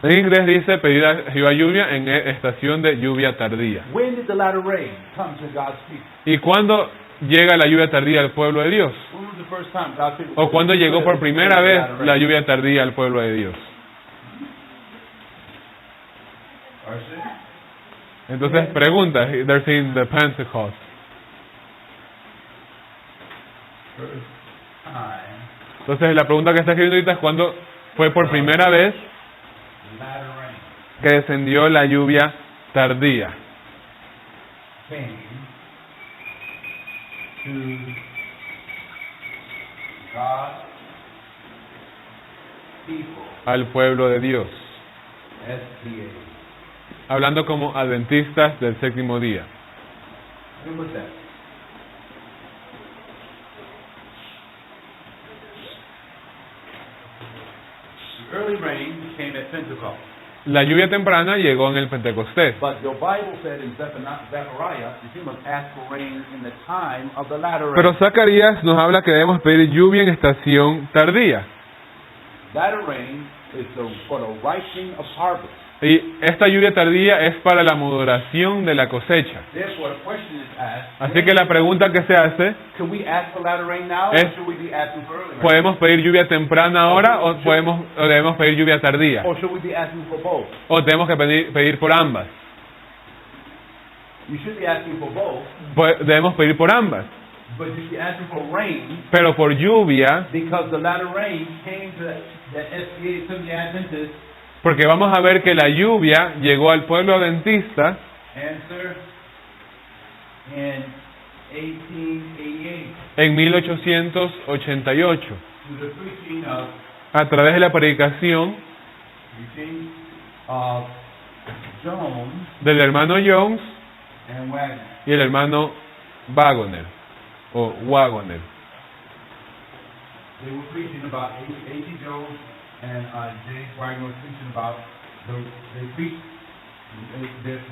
En inglés dice pedir a Jehová lluvia en estación de lluvia tardía. When did the latter rain come to God's people? ¿Y cuándo llega la lluvia tardía al pueblo de Dios? When was the first time God's people? ¿O cuándo llegó por primera vez la lluvia tardía al pueblo de Dios? Entonces pregunta, they're saying the Pentecost. First time Entonces la pregunta que está escribiendo ahorita es cuándo fue por primera vez latter rain que descendió la lluvia tardía came to God's people, al pueblo de Dios. SDA. Hablando como adventistas del séptimo día. When was that? The early rain came at Pentecost. La lluvia temprana llegó en el Pentecostés. But the Bible said in Zechariah, that you must ask for rain in the time of the latter rain. Pero Zacarías nos habla que debemos pedir lluvia en estación tardía. Latter rain is for the ripening of harvest. Y esta lluvia tardía es para la maduración de la cosecha. Therefore, the question is asked, Así que la pregunta que se hace, can we ask for latter rain now, Es- or should we be asking for early rain? ¿podemos pedir lluvia temprana ahora o debemos pedir lluvia tardía? Or should we be asking for both? ¿O tenemos que pedir por ambas? You should be asking for both, Debemos pedir por ambas. but you should be asking for rain Pero por lluvia, because the latter rain came to the SBA, to the Adventists. porque vamos a ver que la lluvia llegó al pueblo adventista Answer in 1888 en 1888 to the preaching a través de la predicación of Jones del hermano Jones and Wagner. y el hermano Wagoner o Wagoner. They were preaching about A.T. Jones and James Wagner were preaching about they preached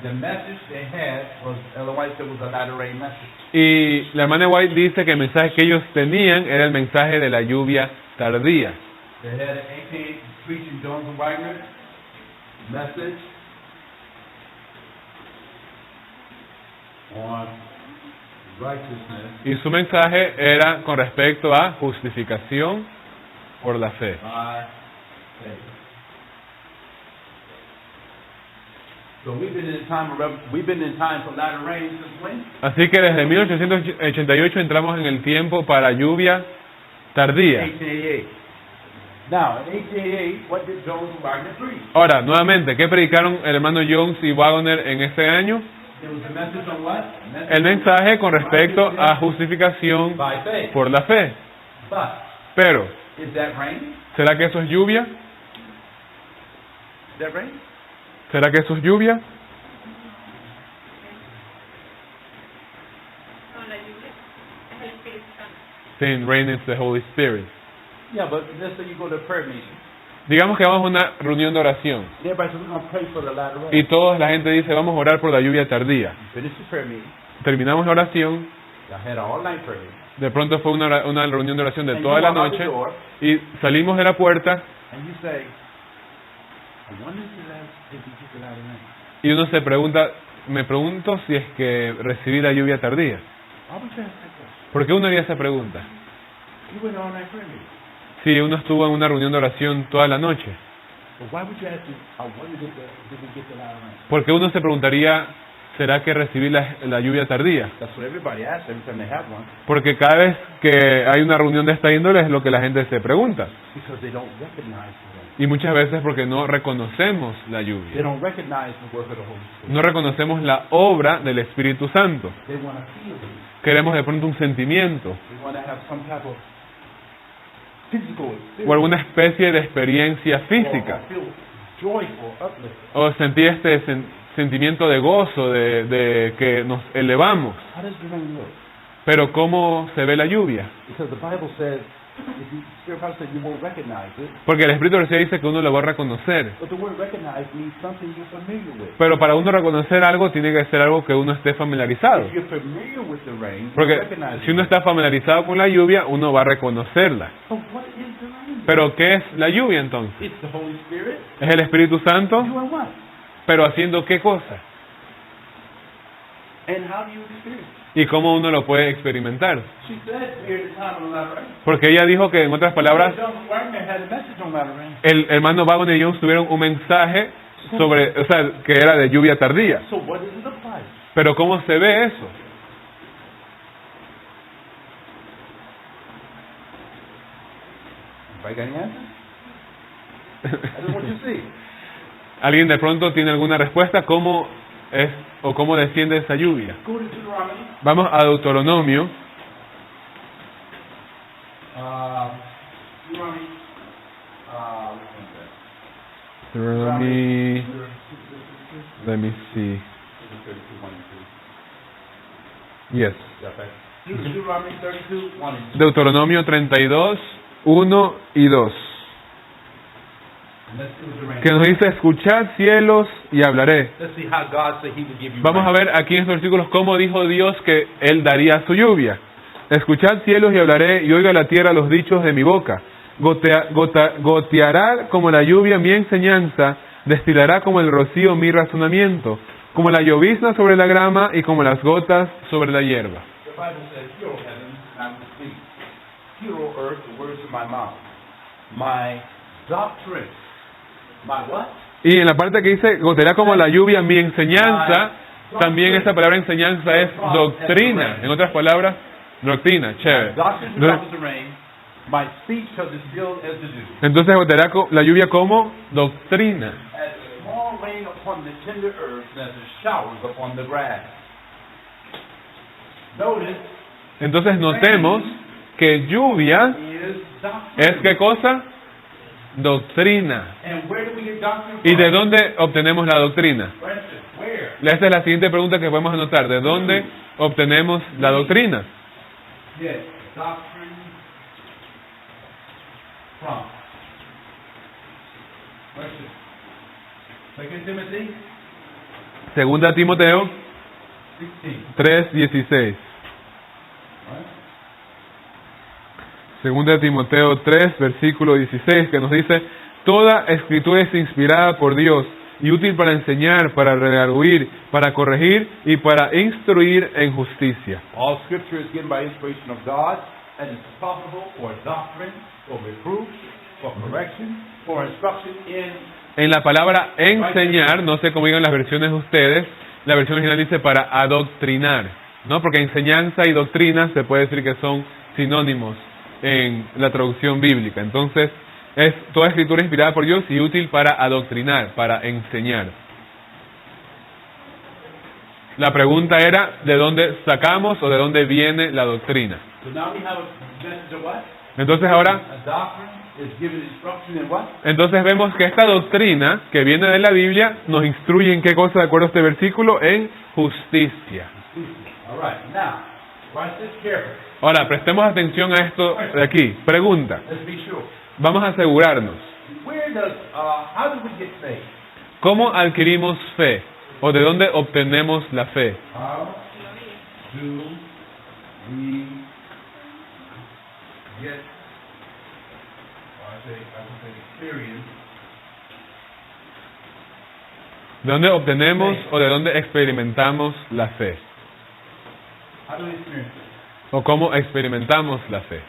the message they had was Ellen White said was a latter rain message. Y la hermana White dice que el mensaje que ellos tenían era el mensaje de la lluvia tardía. They had A.T. preaching Jones and Wagner message on righteousness Y su mensaje era con respecto a justificación por la fe. by faith. So we've been in time for latter rain since when? Así que desde 1888 entramos en el tiempo para lluvia tardía. 1888. Now, in 1888, what did Jones and Wagner preach? Ahora, nuevamente, ¿qué predicaron el hermano Jones y Wagoner en ese año? It was a message on what? El mensaje con respecto a justificación by faith. por la fe. But Pero, is that rain? ¿será que eso es lluvia? Is that rain? ¿Será que eso es lluvia? No, la lluvia es el Espíritu Santo. Saying rain is the Holy Spirit. Yeah, but let's say you go to a prayer meeting. Digamos que vamos a una reunión de oración Everybody says we're going to pray for the latter rain. y toda la gente dice vamos a orar por la lluvia tardía. Finish the prayer meeting. Terminamos la oración, I had an all-night prayer meeting. de pronto fue una reunión de oración de And toda you la walk out noche the door, y salimos de la puerta and you say, I wonder if you get the latter rain. y uno se pregunta, me pregunto si es que recibí la lluvia tardía. Why would you ask that question? ¿Por qué uno haría esa pregunta? You went to all-night prayer meeting. Si uno estuvo en una reunión de oración toda la noche, But why would you ask, I wonder did we get the latter rain? ¿por qué uno se preguntaría, ¿será que recibí la lluvia tardía? That's what everybody asks every time they have one, Porque cada vez que hay una reunión de esta índole es lo que la gente se pregunta. because they don't recognize the rain. Y muchas veces porque no reconocemos la They lluvia. don't recognize the work of the Holy Spirit. No reconocemos la obra del Espíritu Santo. They want to feel it. Queremos de pronto un sentimiento They want to have some type of physical experience. o alguna especie de experiencia Or física. feel joyful, uplifted. O sentir este sentimiento de gozo, de que nos elevamos. How does the rain look? Pero ¿cómo se ve la lluvia? Because the Bible says, if you, Spirit Bible says you won't recognize it, Porque el Espíritu de Dios dice que uno lo va a reconocer. but the word recognize means something you're familiar with. Pero para uno reconocer algo tiene que ser algo que uno esté familiarizado. If you're familiar with the rain, you Porque recognize si uno it. está familiarizado con la lluvia, uno va a reconocerla. So what is the rain? Pero ¿qué es la lluvia entonces? It's the Holy Spirit. ¿Es el Espíritu Santo? Doing what? ¿Pero haciendo qué cosa? And how do you experience it? ¿Y cómo uno lo puede experimentar? She said, we're at the time of the latter rain. Porque ella dijo que, en otras palabras, John Wagner had a message on latter rain. el hermano Wagoner y Jones tuvieron un mensaje sobre, o sea, que era de lluvia tardía. So what does it look like? Pero ¿cómo se ve eso? Anybody got any answers? I just want you to see. ¿Alguien de pronto tiene alguna respuesta? ¿Cómo es o cómo desciende esa lluvia? Go to Deuteronomy. Vamos a Deuteronomio, Deuteronomy. Which one is that? Deuteronomy, let me see. 32, 1 and 2. Yes. Yeah, okay. Deuteronomy 32, 1 and 2. Deuteronomio 32, 1 y 2. And let's see what the rain Que nos dice, escuchad cielos y hablaré. Let's see how God said He would give you Vamos a rain. ver aquí en estos versículos cómo dijo Dios que Él daría su lluvia. Escuchad cielos y hablaré, y oiga la tierra los dichos de mi boca. Goteará como la lluvia mi enseñanza, destilará como el rocío mi razonamiento, como la llovizna sobre la grama y como las gotas sobre la hierba. The Bible says, "Hear, O heavens, and I will speak. Hear, O earth, the words of my mouth. My doctrine." My what? Y en la parte que dice, goteará como la lluvia mi enseñanza, también esa palabra enseñanza es doctrina. En otras palabras, doctrina, chévere. Doctrine shall drop as the rain. My speech shall distill as the dew. Entonces goteará la lluvia como doctrina. As small rain upon the tender earth, and as the showers upon the grass. Notice, Entonces notemos que lluvia is doctrine. es ¿qué cosa? Doctrina. And where do we get doctrine ¿Y from? de dónde obtenemos la doctrina? For instance, where? Esta es la siguiente pregunta que podemos anotar. ¿De dónde obtenemos la doctrina? Yes, doctrine from. Question. 2 Timothy Segunda Timoteo 16. 3:16. Right? Segunda Timoteo 3, versículo 16, que nos dice, toda escritura es inspirada por Dios y útil para enseñar, para redarguir, para corregir y para instruir en justicia. All scripture is given by inspiration of God and is profitable for doctrine, for reproof, for correction, for instruction in. En la palabra enseñar, no sé cómo digan las versiones de ustedes, la versión original dice para adoctrinar, ¿no? Porque enseñanza y doctrina se puede decir que son sinónimos en la traducción bíblica. Entonces, es toda escritura inspirada por Dios y útil para adoctrinar, para enseñar. La pregunta era, ¿de dónde sacamos o de dónde viene la doctrina? So now we have a message of what? Entonces ahora, A doctrine is given instruction in what? entonces vemos que esta doctrina que viene de la Biblia nos instruye en qué cosa, de acuerdo a este versículo, en justicia. All right. Now, watch this carefully. Ahora, prestemos atención a esto de aquí. Pregunta. Let's be sure. Vamos a asegurarnos. Where does how do we get faith? ¿Cómo adquirimos fe? ¿O de dónde obtenemos la fe? How do we get I say experience? ¿De dónde obtenemos o de dónde experimentamos la fe? How do we experience it? ¿O cómo experimentamos la fe?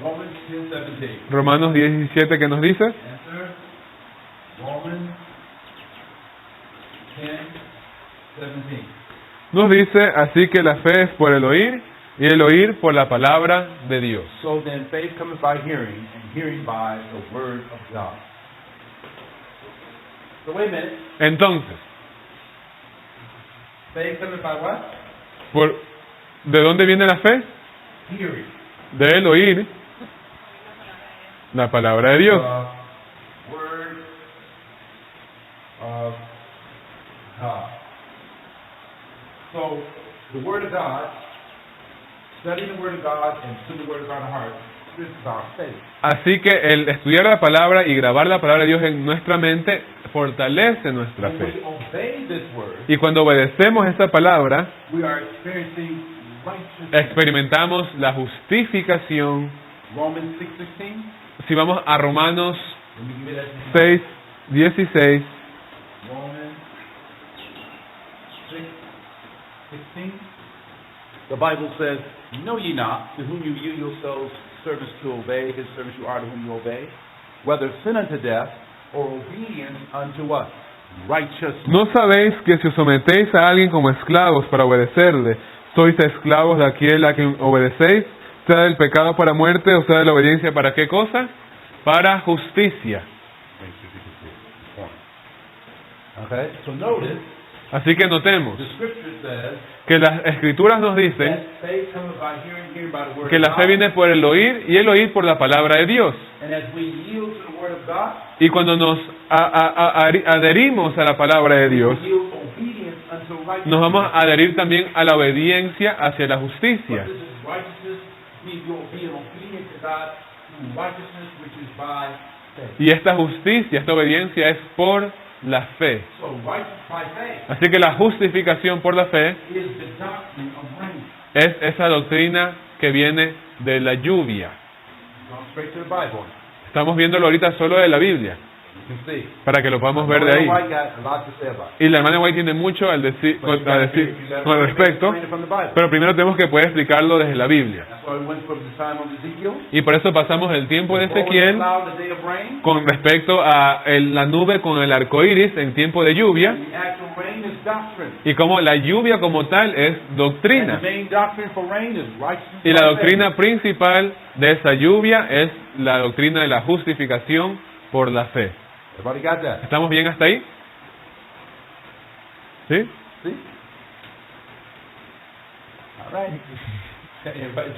Romans 10:17. Romanos 17, ¿qué nos dice? Answer. Romans 10:17. Nos dice, así que la fe es por el oír, y el oír por la palabra de Dios. So then faith cometh by hearing, and hearing by the word of God. So wait a minute. Entonces, Faith cometh by what? ¿de dónde viene la fe? Hearing. Del oír la palabra de Dios. Word of God. So the word of God, studying the word of God and putting the word of God in our heart, this is our faith. Así que el estudiar la palabra y grabar la palabra de Dios en nuestra mente fortalece nuestra When fe. we obey this word, Y cuando obedecemos esa palabra, we are experiencing righteousness. experimentamos la justificación. Romans 6:16. Si vamos a Romanos Let me give you that. 6:16, Romans 6:16. The Bible says, "Know ye not to whom you yield yourselves servants to obey, his servants you are to whom you obey, whether sin unto death or obedience unto what? Righteousness." ¿no sabéis que si os sometéis a alguien como esclavos para obedecerle, sois esclavos de aquel a quien obedecéis, sea del pecado para muerte o sea de la obediencia para qué cosa? Para justicia. Okay, so notice Así que notemos the scripture says que las escrituras nos dicen that faith cometh by hearing, hearing by the word que of la fe God. viene por el oír y el oír por la palabra de Dios. And as we yield to the word of God, Y cuando nos adherimos a la palabra de Dios, we yield obedience unto righteousness. nos vamos a adherir también a la obediencia hacia la justicia. What this is righteousness means you'll be obedient to God through righteousness, which is by faith. Y esta justicia, esta obediencia es por la fe. So righteousness by faith Así que la justificación por la fe is the doctrine of righteousness. es esa doctrina que viene de la lluvia. Going straight to the Bible. Estamos viéndolo ahorita solo de la Biblia, You can see. para que lo podamos ver de Ellen ahí. White got a lot to say about it. Y la hermana White tiene mucho al decir, But you a gotta decir figure- you gotta con respecto, explain it from the Bible. pero primero tenemos que poder explicarlo desde la Biblia. That's why we went from the time of Ezekiel. Y por eso pasamos el tiempo de Before Ezequiel the cloud, the day of rain. con respecto a la nube con el arco iris en tiempo de lluvia, And the actual rain is doctrine. y como la lluvia como tal es And doctrina. the main doctrine for rain is righteousness. Y la by doctrina principal de esa lluvia es la doctrina de la justificación por la fe. faith. Everybody got that? ¿Estamos bien hasta ahí? ¿Sí? See? All right. Everybody-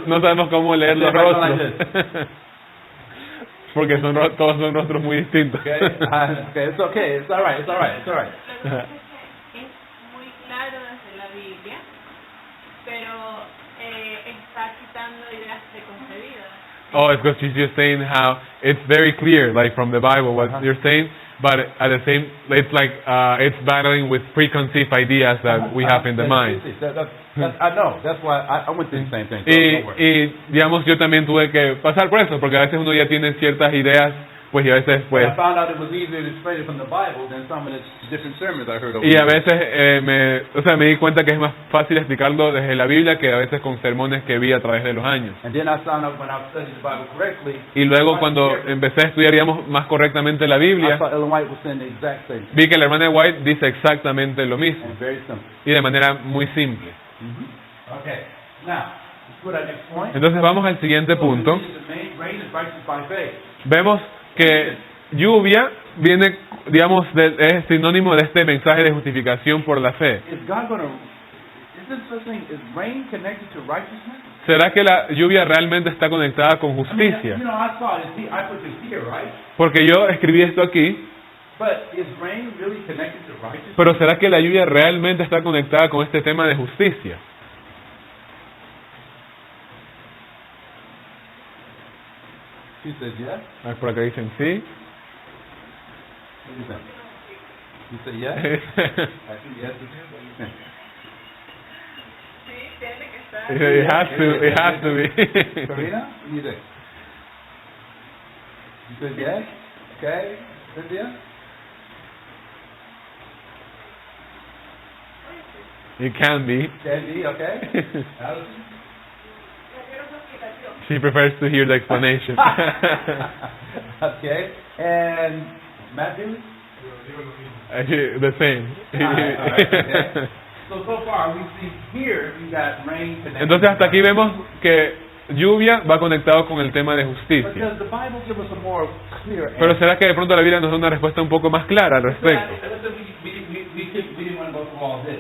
no sabemos cómo leer los Everybody rostros. like Porque todos son rostros muy distintos. Okay? Okay, it's okay. It's all right. It's all right. It's all right. Lo que pasa es que es muy claro desde la Biblia, pero está quitando ideas preconcebidas. Oh, it's because she's just saying how it's very clear, like from the Bible, what you're saying, but at the same, it's like it's battling with preconceived ideas that we have in the mind. I know. That's why I went through the same thing. So don't worry. Y digamos, yo también tuve que pasar por eso, porque a veces uno ya tiene ciertas ideas, pues y a veces pues I found out it was easier to explain it from the Bible than some of the different sermons I heard over y a the years. veces me di cuenta que es más fácil explicarlo desde la Biblia que a veces con sermones que vi a través de los años. And then I found out when I studied the Bible correctly, Y luego cuando empecé a estudiar digamos, más correctamente la I Biglia, thought Ellen White was saying the exact same thing. vi que la hermana White dice exactamente lo mismo And very simple. y de manera muy simple. Okay. Now, let's go to that next point. Entonces vamos al siguiente punto. The main rain is righteous by faith. Vemos que lluvia viene, digamos, es sinónimo de este mensaje de justificación por la fe. Is God going to, is this such thing, is rain connected to righteousness? ¿Será que la lluvia realmente está conectada con I mean, justicia? you know, I saw it, I put this here, right? Porque yo escribí esto aquí, But is rain really connected to righteousness? pero ¿será que la lluvia realmente está conectada con este tema de justicia? She says yes. Ah, por acá dicen sí. What do you think? You say yes? I see yes. What do you think? Sí, tiene que estar. It has to be. Karina, what do you think? You said yes? Okay. Cynthia? It can be. Candy, okay. Allison? She prefers to hear the explanation. Okay. And Matthew? The same. All right, okay. So far we see here you got rain connected. Entonces hasta aquí vemos que lluvia va conectado con el tema de But justicia. does the Bible give us a more clear Pero answer? ¿será que de pronto la Biblia nos da una respuesta un poco más clara al respecto? Listen, we didn't want to go through all this.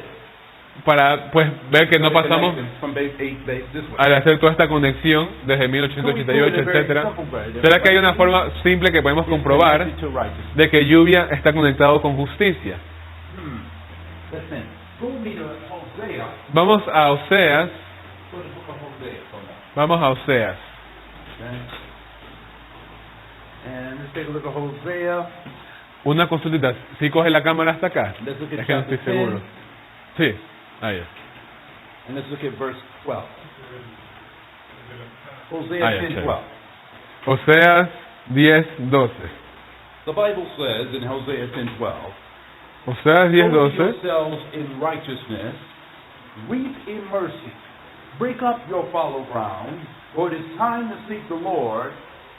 Para pues ver que no pasamos From base 8 base this way. al hacer toda esta conexión desde 1888, etcétera. ¿Será que hay una forma simple que podemos comprobar To righteousness. de que lluvia está conectado con justicia? Listen, go me to Hosea. Vamos a Oseas, Go to the book of Hosea for now. vamos a Oseas. Okay? And let's take a look at Hosea. Una consultita, ¿sí coge la cámara hasta acá? Let's look at Es que no estoy chapter seguro. 10, Sí, ahí es. and let's look at verse 12. Hosea Ah, yeah, 10, sure. 12. Oseas 10, 12. The Bible says in Hosea 10, 12, Oseas 10, "Clothe 12. yourselves in righteousness, weep in mercy, break up your fallow ground, for it is time to seek the Lord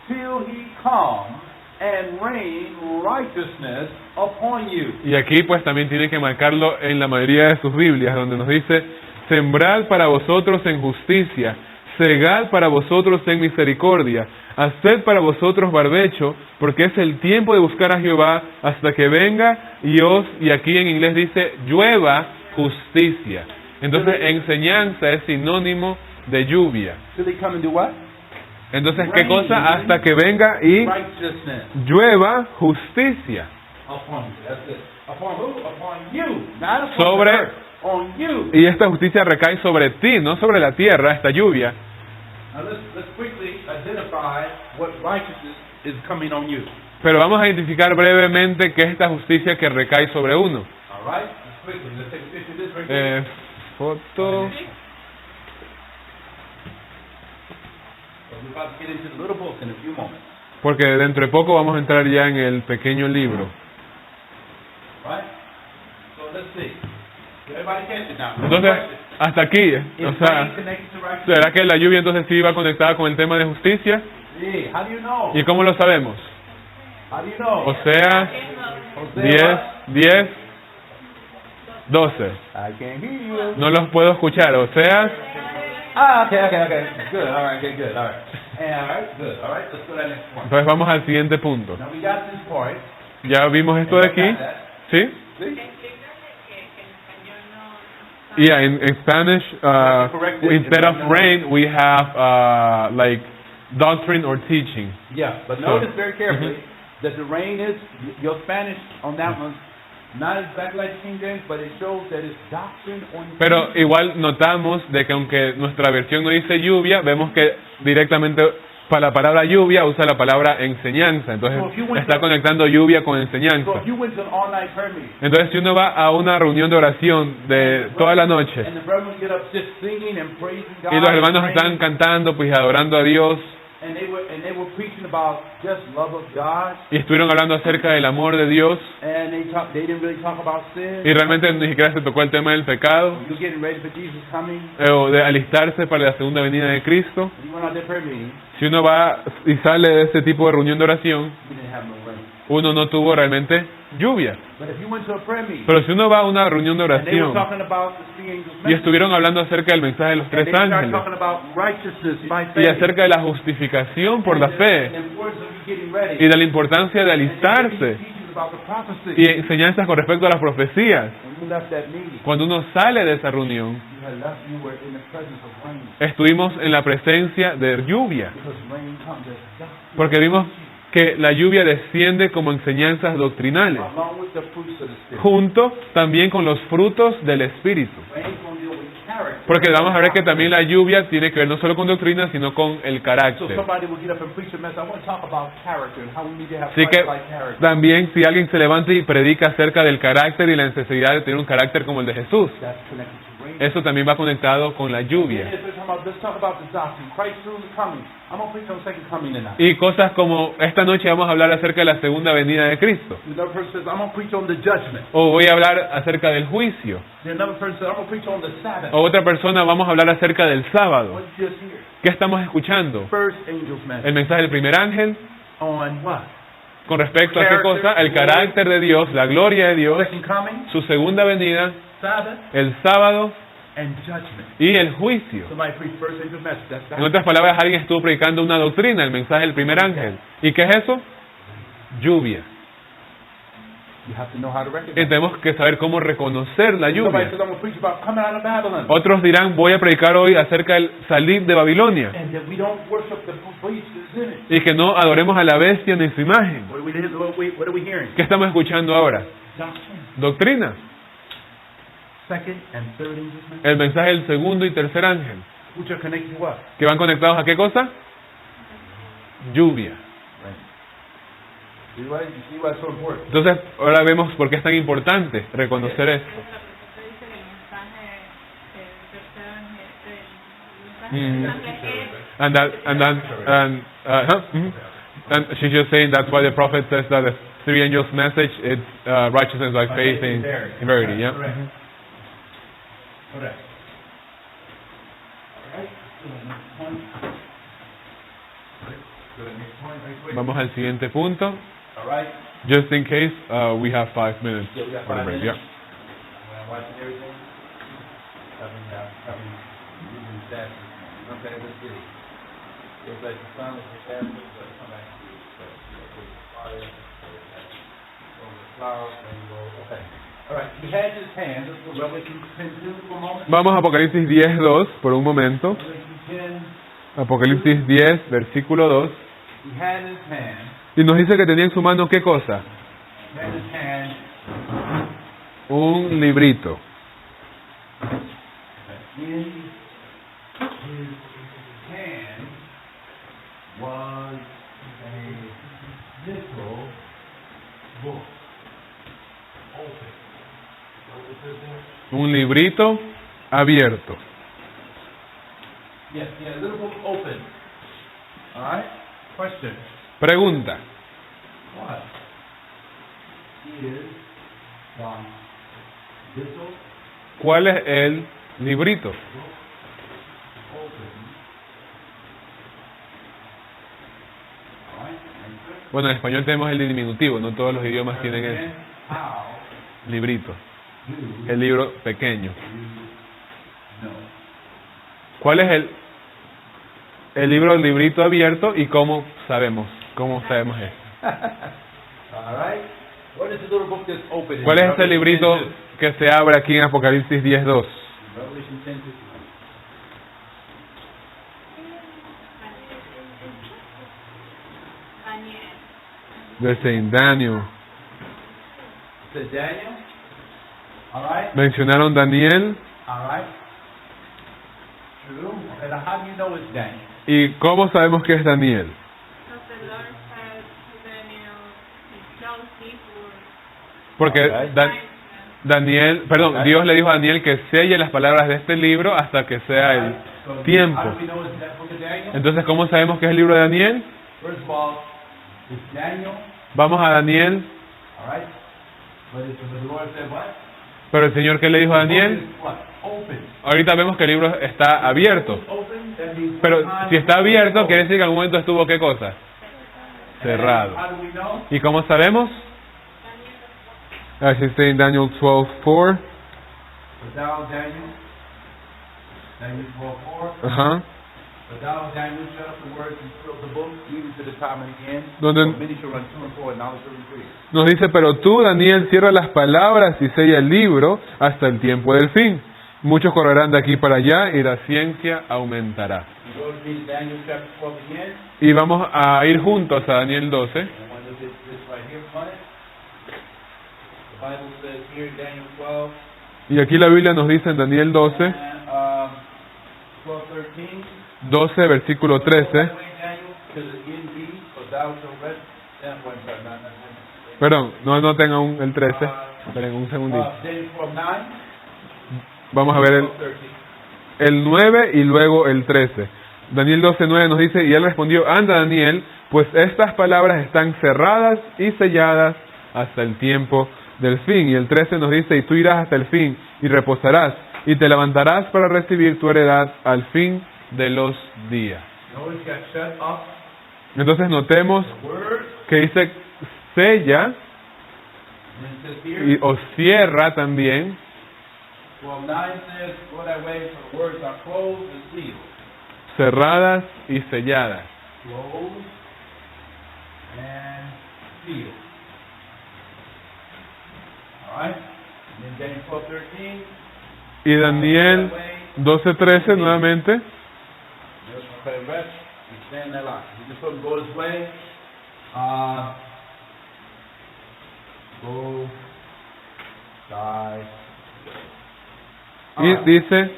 till he come and rain righteousness upon you." Y aquí pues también tiene que marcarlo en la mayoría de sus Biblias, donde nos dice, sembrad para vosotros en justicia, segad para vosotros en misericordia, haced para vosotros barbecho, porque es el tiempo de buscar a Jehová hasta que venga y aquí en inglés dice, llueva justicia. Entonces enseñanza es sinónimo de lluvia. Till he come and do what? Entonces, ¿qué cosa? Hasta que venga y Righteousness llueva justicia. upon you. That's it. Upon who? Upon you. Not upon Sobre- the earth. On you. Y esta justicia recae sobre ti, no sobre la tierra, esta lluvia. Now let's quickly identify what righteousness is coming on you. Pero vamos a identificar brevemente qué es esta justicia que recae sobre uno. All right? Let's quickly. Let's take a picture of this right here. Foto. about to get into the little book in a few moments. Porque dentro de poco vamos a entrar ya en el pequeño libro. Right? So let's see. Everybody catch it now. Entonces, hasta aquí, o Is sea, rain connected to righteousness? ¿será que la lluvia entonces sí va conectada con el tema de justicia? Yeah. How do you know? ¿Y cómo lo sabemos? How do you know? Oseas Hosea 10, 12. I can't hear you. No los puedo escuchar. Oseas, Okay. Good. All right. Okay. Good. All right. And all right. Good. All right. Let's go to the next point. entonces vamos al siguiente punto. Now we got this part. Ya vimos esto de aquí, ¿sí? See? Explícale que en español no Yeah, in Spanish, instead of rain, we have like doctrine or teaching. Yeah. But notice very carefully that the rain is your Spanish on that one. Not exactly like King James, but it shows that it's doctrine on. Pero igual notamos de que aunque nuestra versión no dice lluvia, vemos que directamente para la palabra lluvia usa la palabra enseñanza. Entonces está conectando lluvia con So enseñanza. if you went to an all-night prayer meeting, Entonces si uno va a una reunión de oración de toda la noche and the brethren get up just singing and praising God, y los hermanos and están cantando pues adorando a Dios and they were preaching about just love of God, y estuvieron hablando acerca del amor de Dios and they didn't really talk about sin. y realmente ni siquiera se tocó el tema del pecado You're getting ready for Jesus coming. o de alistarse para la segunda venida de Cristo. You went out to prayer meeting, Si uno va y sale de este tipo de reunión de oración, you didn't have no rain. uno no tuvo realmente lluvia. But if you went to a prayer meeting, Pero si uno va a una reunión de and they were oración talking about the three angels' y message, estuvieron hablando acerca del mensaje de los and tres they started ángeles talking about righteousness by y faith, acerca de la justificación por la and fe the importance of you getting ready, y de la importancia de and they gave alistarse you teachings about the prophecy. y enseñanzas con respecto a las profecías. When you left that meeting, Cuando uno sale de esa reunión, you were in the presence of rain, estuvimos en la presencia de lluvia, because rain comes as doctrine, porque vimos que la lluvia desciende como enseñanzas doctrinales, along with the fruits of the Spirit. junto también con los frutos del Espíritu. Rain's going to deal with character. Porque vamos a ver que también la lluvia tiene que ver no solo con doctrina, sino con el So carácter. somebody will get up and preach a message. I want to talk about character and how we need to have Así que Christ-like character. también si alguien se levanta y predica acerca del carácter y la necesidad de tener un carácter como el de Jesús, That's connected to rain. eso también va conectado con la lluvia. Let's talk about the doctrine. Christ soon is coming. I'm going to preach on the second coming tonight. Y cosas como esta noche vamos a hablar acerca de la segunda venida de Cristo. Another person says, I'm going to preach on the judgment. O voy a hablar acerca del juicio. Then another person says, I'm going to preach on the Sabbath. O otra persona vamos a hablar acerca del sábado. What did you just hear? ¿Qué estamos escuchando? First angel's message. El mensaje del primer ángel On what? con respecto a qué cosa? El carácter de Dios, la gloria de Dios, Second coming, su segunda venida, Sabbath, el sábado and judgment. y el juicio. Somebody preached first angel's message. That's En doctrine. otras palabras, alguien estuvo predicando una doctrina, el mensaje del primer ángel. ¿Y qué es eso? Lluvia. You have to know how to Y recognize. tenemos que saber cómo reconocer la Somebody lluvia. says, I'm going to preach about coming out of Babylon. Otros dirán, voy a predicar hoy acerca del salir de Babilonia And that we don't worship the beast that's in it. y que no adoremos a la bestia ni su imagen. What are we hearing? ¿Qué estamos escuchando ahora? Doctrine. Doctrina. Second and third angel's message. El mensaje del segundo y tercer ángel. Which are connected to what? ¿Que van conectados a qué cosa? Lluvia. You see why it's so important? Entonces, ahora vemos por qué es tan importante reconocer esto. Usted dice que el mensaje del tercer ángel, el mensaje del ángel es And she's just saying that's why the prophet says that the three angels' message is righteousness by faith in verity. Yeah. Correct. Mhm. Correct. Vamos al siguiente punto. All right. Just in case we have 5 minutes Yeah, we got for the 5 break. minutes. Yeah. When I'm watching everything, having using stats. Okay, let's get it. It's like the sun is the fastest, but come back to it. So, fire, over the clouds, and go, okay. All right, he had his hand. Let's go Revelation 10 for a moment. Vamos a Apocalipsis 10:2 por un momento. Revelation 10, Apocalipsis 10, versículo 2. he had his hand. Y nos dice que tenía en su mano qué cosa? He had his hand. Un librito. In his hand was a little book. Open. What was it there? Un librito abierto. Yes, yeah, a little book open. All right? Question. Pregunta. What is the little ¿Cuál es el librito? open? All right? Answer. Bueno, en español tenemos el diminutivo, no todos los idiomas tienen el Again, how librito, do el libro pequeño. you know? ¿Cuál es el libro, el librito abierto y cómo sabemos eso? All right? What is the little book that's open? in ¿Cuál es ese Revelation librito 10:2? que se abre aquí en Apocalipsis 10:2? Revelation 10:2. Daniel. De Saint Daniel. It says Daniel. All right? Mencionaron Daniel. All right? True. And how do you know it's Daniel? ¿Y cómo sabemos que es Daniel? Because the Lord said to Daniel, he chose people. Porque Okay. Dios le dijo a Daniel que selle las palabras de este libro hasta que sea el So, tiempo. How do we know it's that book of Daniel? Entonces, ¿cómo sabemos que es el libro de Daniel? First of all, it's Daniel. Vamos a Daniel, All right? But the Lord said what? pero el Señor, ¿qué le dijo a Daniel? The book is what? Open. Ahorita vemos que el libro está abierto. Open, that means Pero sometime si está abierto, open. quiere decir que en algún momento estuvo, ¿qué cosa? Cerrado. How do we know? ¿Y cómo sabemos? As it says in Daniel 12:4. But thou, Daniel, Daniel 12:4. Ajá. But thou, Daniel, shut up the words and seal the book, even to the time of the end. Donde- For many shall run to and fro, and knowledge shall increase. Nos dice, pero tú, Daniel, cierra las palabras y sella el libro hasta el tiempo del fin. Muchos correrán de aquí para allá y la ciencia aumentará. You go to read Daniel chapter 12 again, Y vamos a ir juntos a Daniel 12. and I want to look at this right here, on it. The Bible says here in Daniel 12, Y aquí la Biblia nos dice en Daniel 12, and 12:13. 12, versículo 13. Daniel, to the end be, for thou shalt rest. Perdón, no tenga aún el 13. Esperen un segundito. Daniel 12:9. Vamos a ver el 9 y luego el 13. Daniel 12:9 nos dice, y él respondió, anda Daniel, pues estas palabras están cerradas y selladas hasta el tiempo del fin. Y el 13 nos dice, y tú irás hasta el fin y reposarás y te levantarás para recibir tu heredad al fin de los días. Notice got shut up. Entonces notemos The word, que dice sella and it says here, y, o cierra también. 12:9 says, go that way, for the words are closed and sealed. Cerradas y selladas. Closed and sealed. All right? And then Daniel 12:13. Y Daniel 12:13 nuevamente. Okay, rest. You stand that line. You just sort of go this way. Go. Die. Y dice,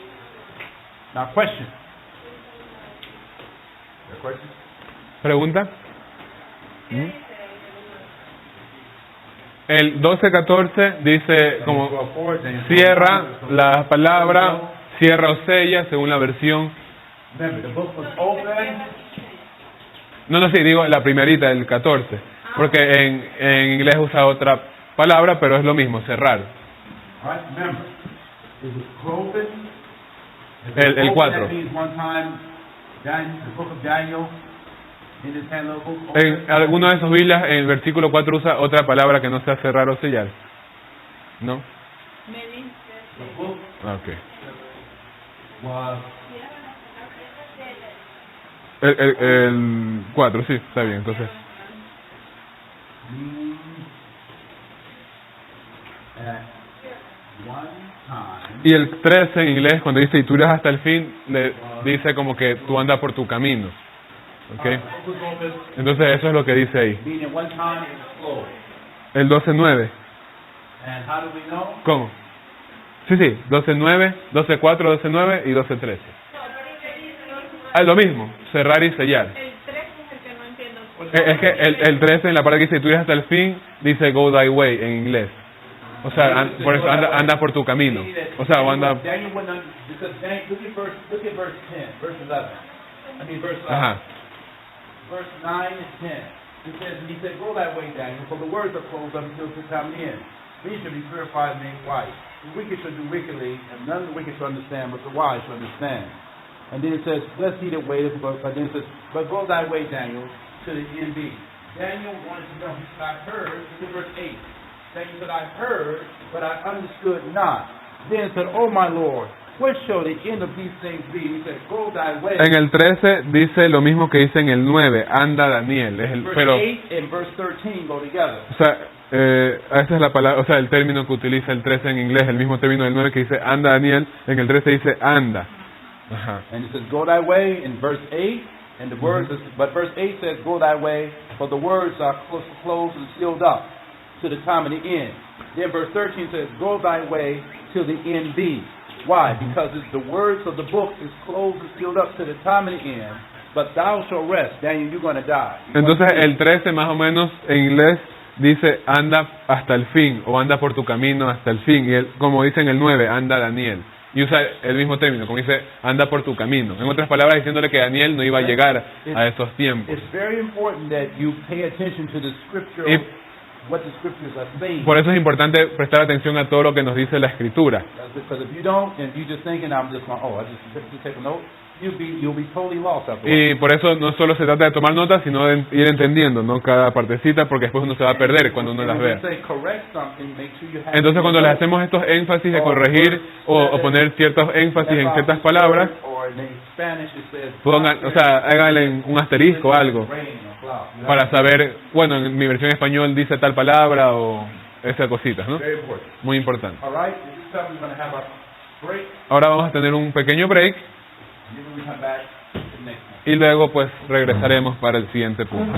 Now, question. Your question? pregunta. El 12:14 dice como cierra la palabra, cierra o sella según la versión. Remember, the book was open. No, sí, digo la primerita, el 14. Porque en inglés usa otra palabra, pero es lo mismo, cerrar. All right, remember, it was open. El 4. That means one time, the book of Daniel, in his hand, little book, open. En alguna de sus Biblias, en el versículo 4 usa otra palabra que no sea cerrar o sellar. ¿No? Me dice, The book Ok. was El 4, sí, está bien, entonces. at one time. Y el 13 en inglés, cuando dice, y tú irás hasta el fin, le dice como que tú andas por tu camino. ¿Ok? The book was open, Entonces eso es lo que dice ahí. meaning at one time it was closed. El 12:9. And how do we know? ¿Cómo? Sí, 12:9, 12:4, 12:9 y 12:13. Ah, lo mismo, cerrar y sellar. el 3 es el que no entiendo. Es que el 13 en la parte que dice, tú irás hasta el fin, dice go thy way en inglés. O sea, por eso anda por tu camino. O sea, o anda... Daniel went on, because Daniel, look at verse 10, verse 11. I mean verse 11. Ajá. verse 9 and 10. It says, and he said, go that way, Daniel, for the words are closed up until the time of the end. These shall be purified and made white. The wicked shall do wickedly, and none of the wicked shall understand, but the wise shall understand. And then it says, blessed he that waiteth, but then it says, but go thy way, Daniel, to the end. Daniel wanted to know, he said, I heard, this is verse 8. Daniel said, I heard, but I understood not. Then it said, oh my Lord, what shall the end of these things be? He said, go thy way. En el 13 dice lo mismo que dice en el 9, anda Daniel. Verse Pero, 8 and verse 13 go together. o sea, esa es la palabra, o sea, el término que utiliza el 13 en inglés, el mismo término del 9 que dice anda Daniel, en el 13 dice anda. Ajá. And it says, go thy way in verse 8, and the words, but verse 8 says, go thy way, for the words are closed and sealed up to the time of the end. Then verse 13 says, go thy way till the end be. Why? Because it's the words of the book is closed and sealed up to the time of the end, but thou shalt rest. Daniel, you're going to die. Entonces el 13 más o menos en inglés dice anda hasta el fin, o anda por tu camino hasta el fin, y él, como dice en el 9, anda Daniel. Y usa el mismo término, como dice, anda por tu camino. En otras palabras, diciéndole que Daniel no iba a llegar a esos tiempos. It's very important that you pay attention to the scripture, Y what the scriptures are saying. por eso es importante prestar atención a todo lo que nos dice la Escritura. Because if you don't, and you just thinking, I'm just going, oh, I just take a note, you'll be totally lost after a while. Y por eso no solo se trata de tomar notas, sino de ir entendiendo, ¿no?, cada partecita, porque después uno se va a perder cuando uno las And when vea. we say correct something, make sure you have Entonces cuando les hacemos estos énfasis de corregir o poner ciertos énfasis en ciertas palabras, or in Spanish it says, pongan, o sea, háganle un asterisco o algo, para saber, bueno, en mi versión en español dice tal palabra o esas cositas, ¿no? Very important. Muy importante. All right, at this time we're going to have a break, Ahora vamos a tener un pequeño break and then we come back to the next one. y luego pues regresaremos para el siguiente punto.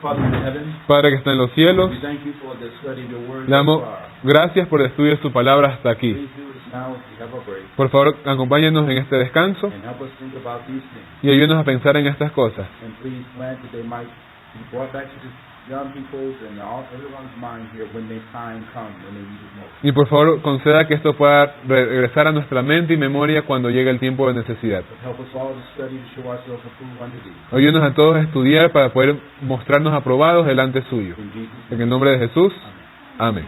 Father in heaven, Padre que está en los cielos, we thank you for the study of your word le damos so far. gracias por el estudio de su palabra hasta aquí. Please do this now as we have a break, Por favor, acompáñenos en este descanso and help us think about these things. y ayúdenos a pensar en estas cosas. And please grant that they might be brought back to the young people's and everyone's mind here when their time comes, when they need it most. Y por favor, conceda que esto pueda regresar a nuestra mente y memoria cuando llegue el tiempo de necesidad. Help us all to study to show ourselves approved unto thee. Ayúdenos a todos a estudiar para poder mostrarnos aprobados delante suyo. In Jesus' En el nombre de Jesús, amén.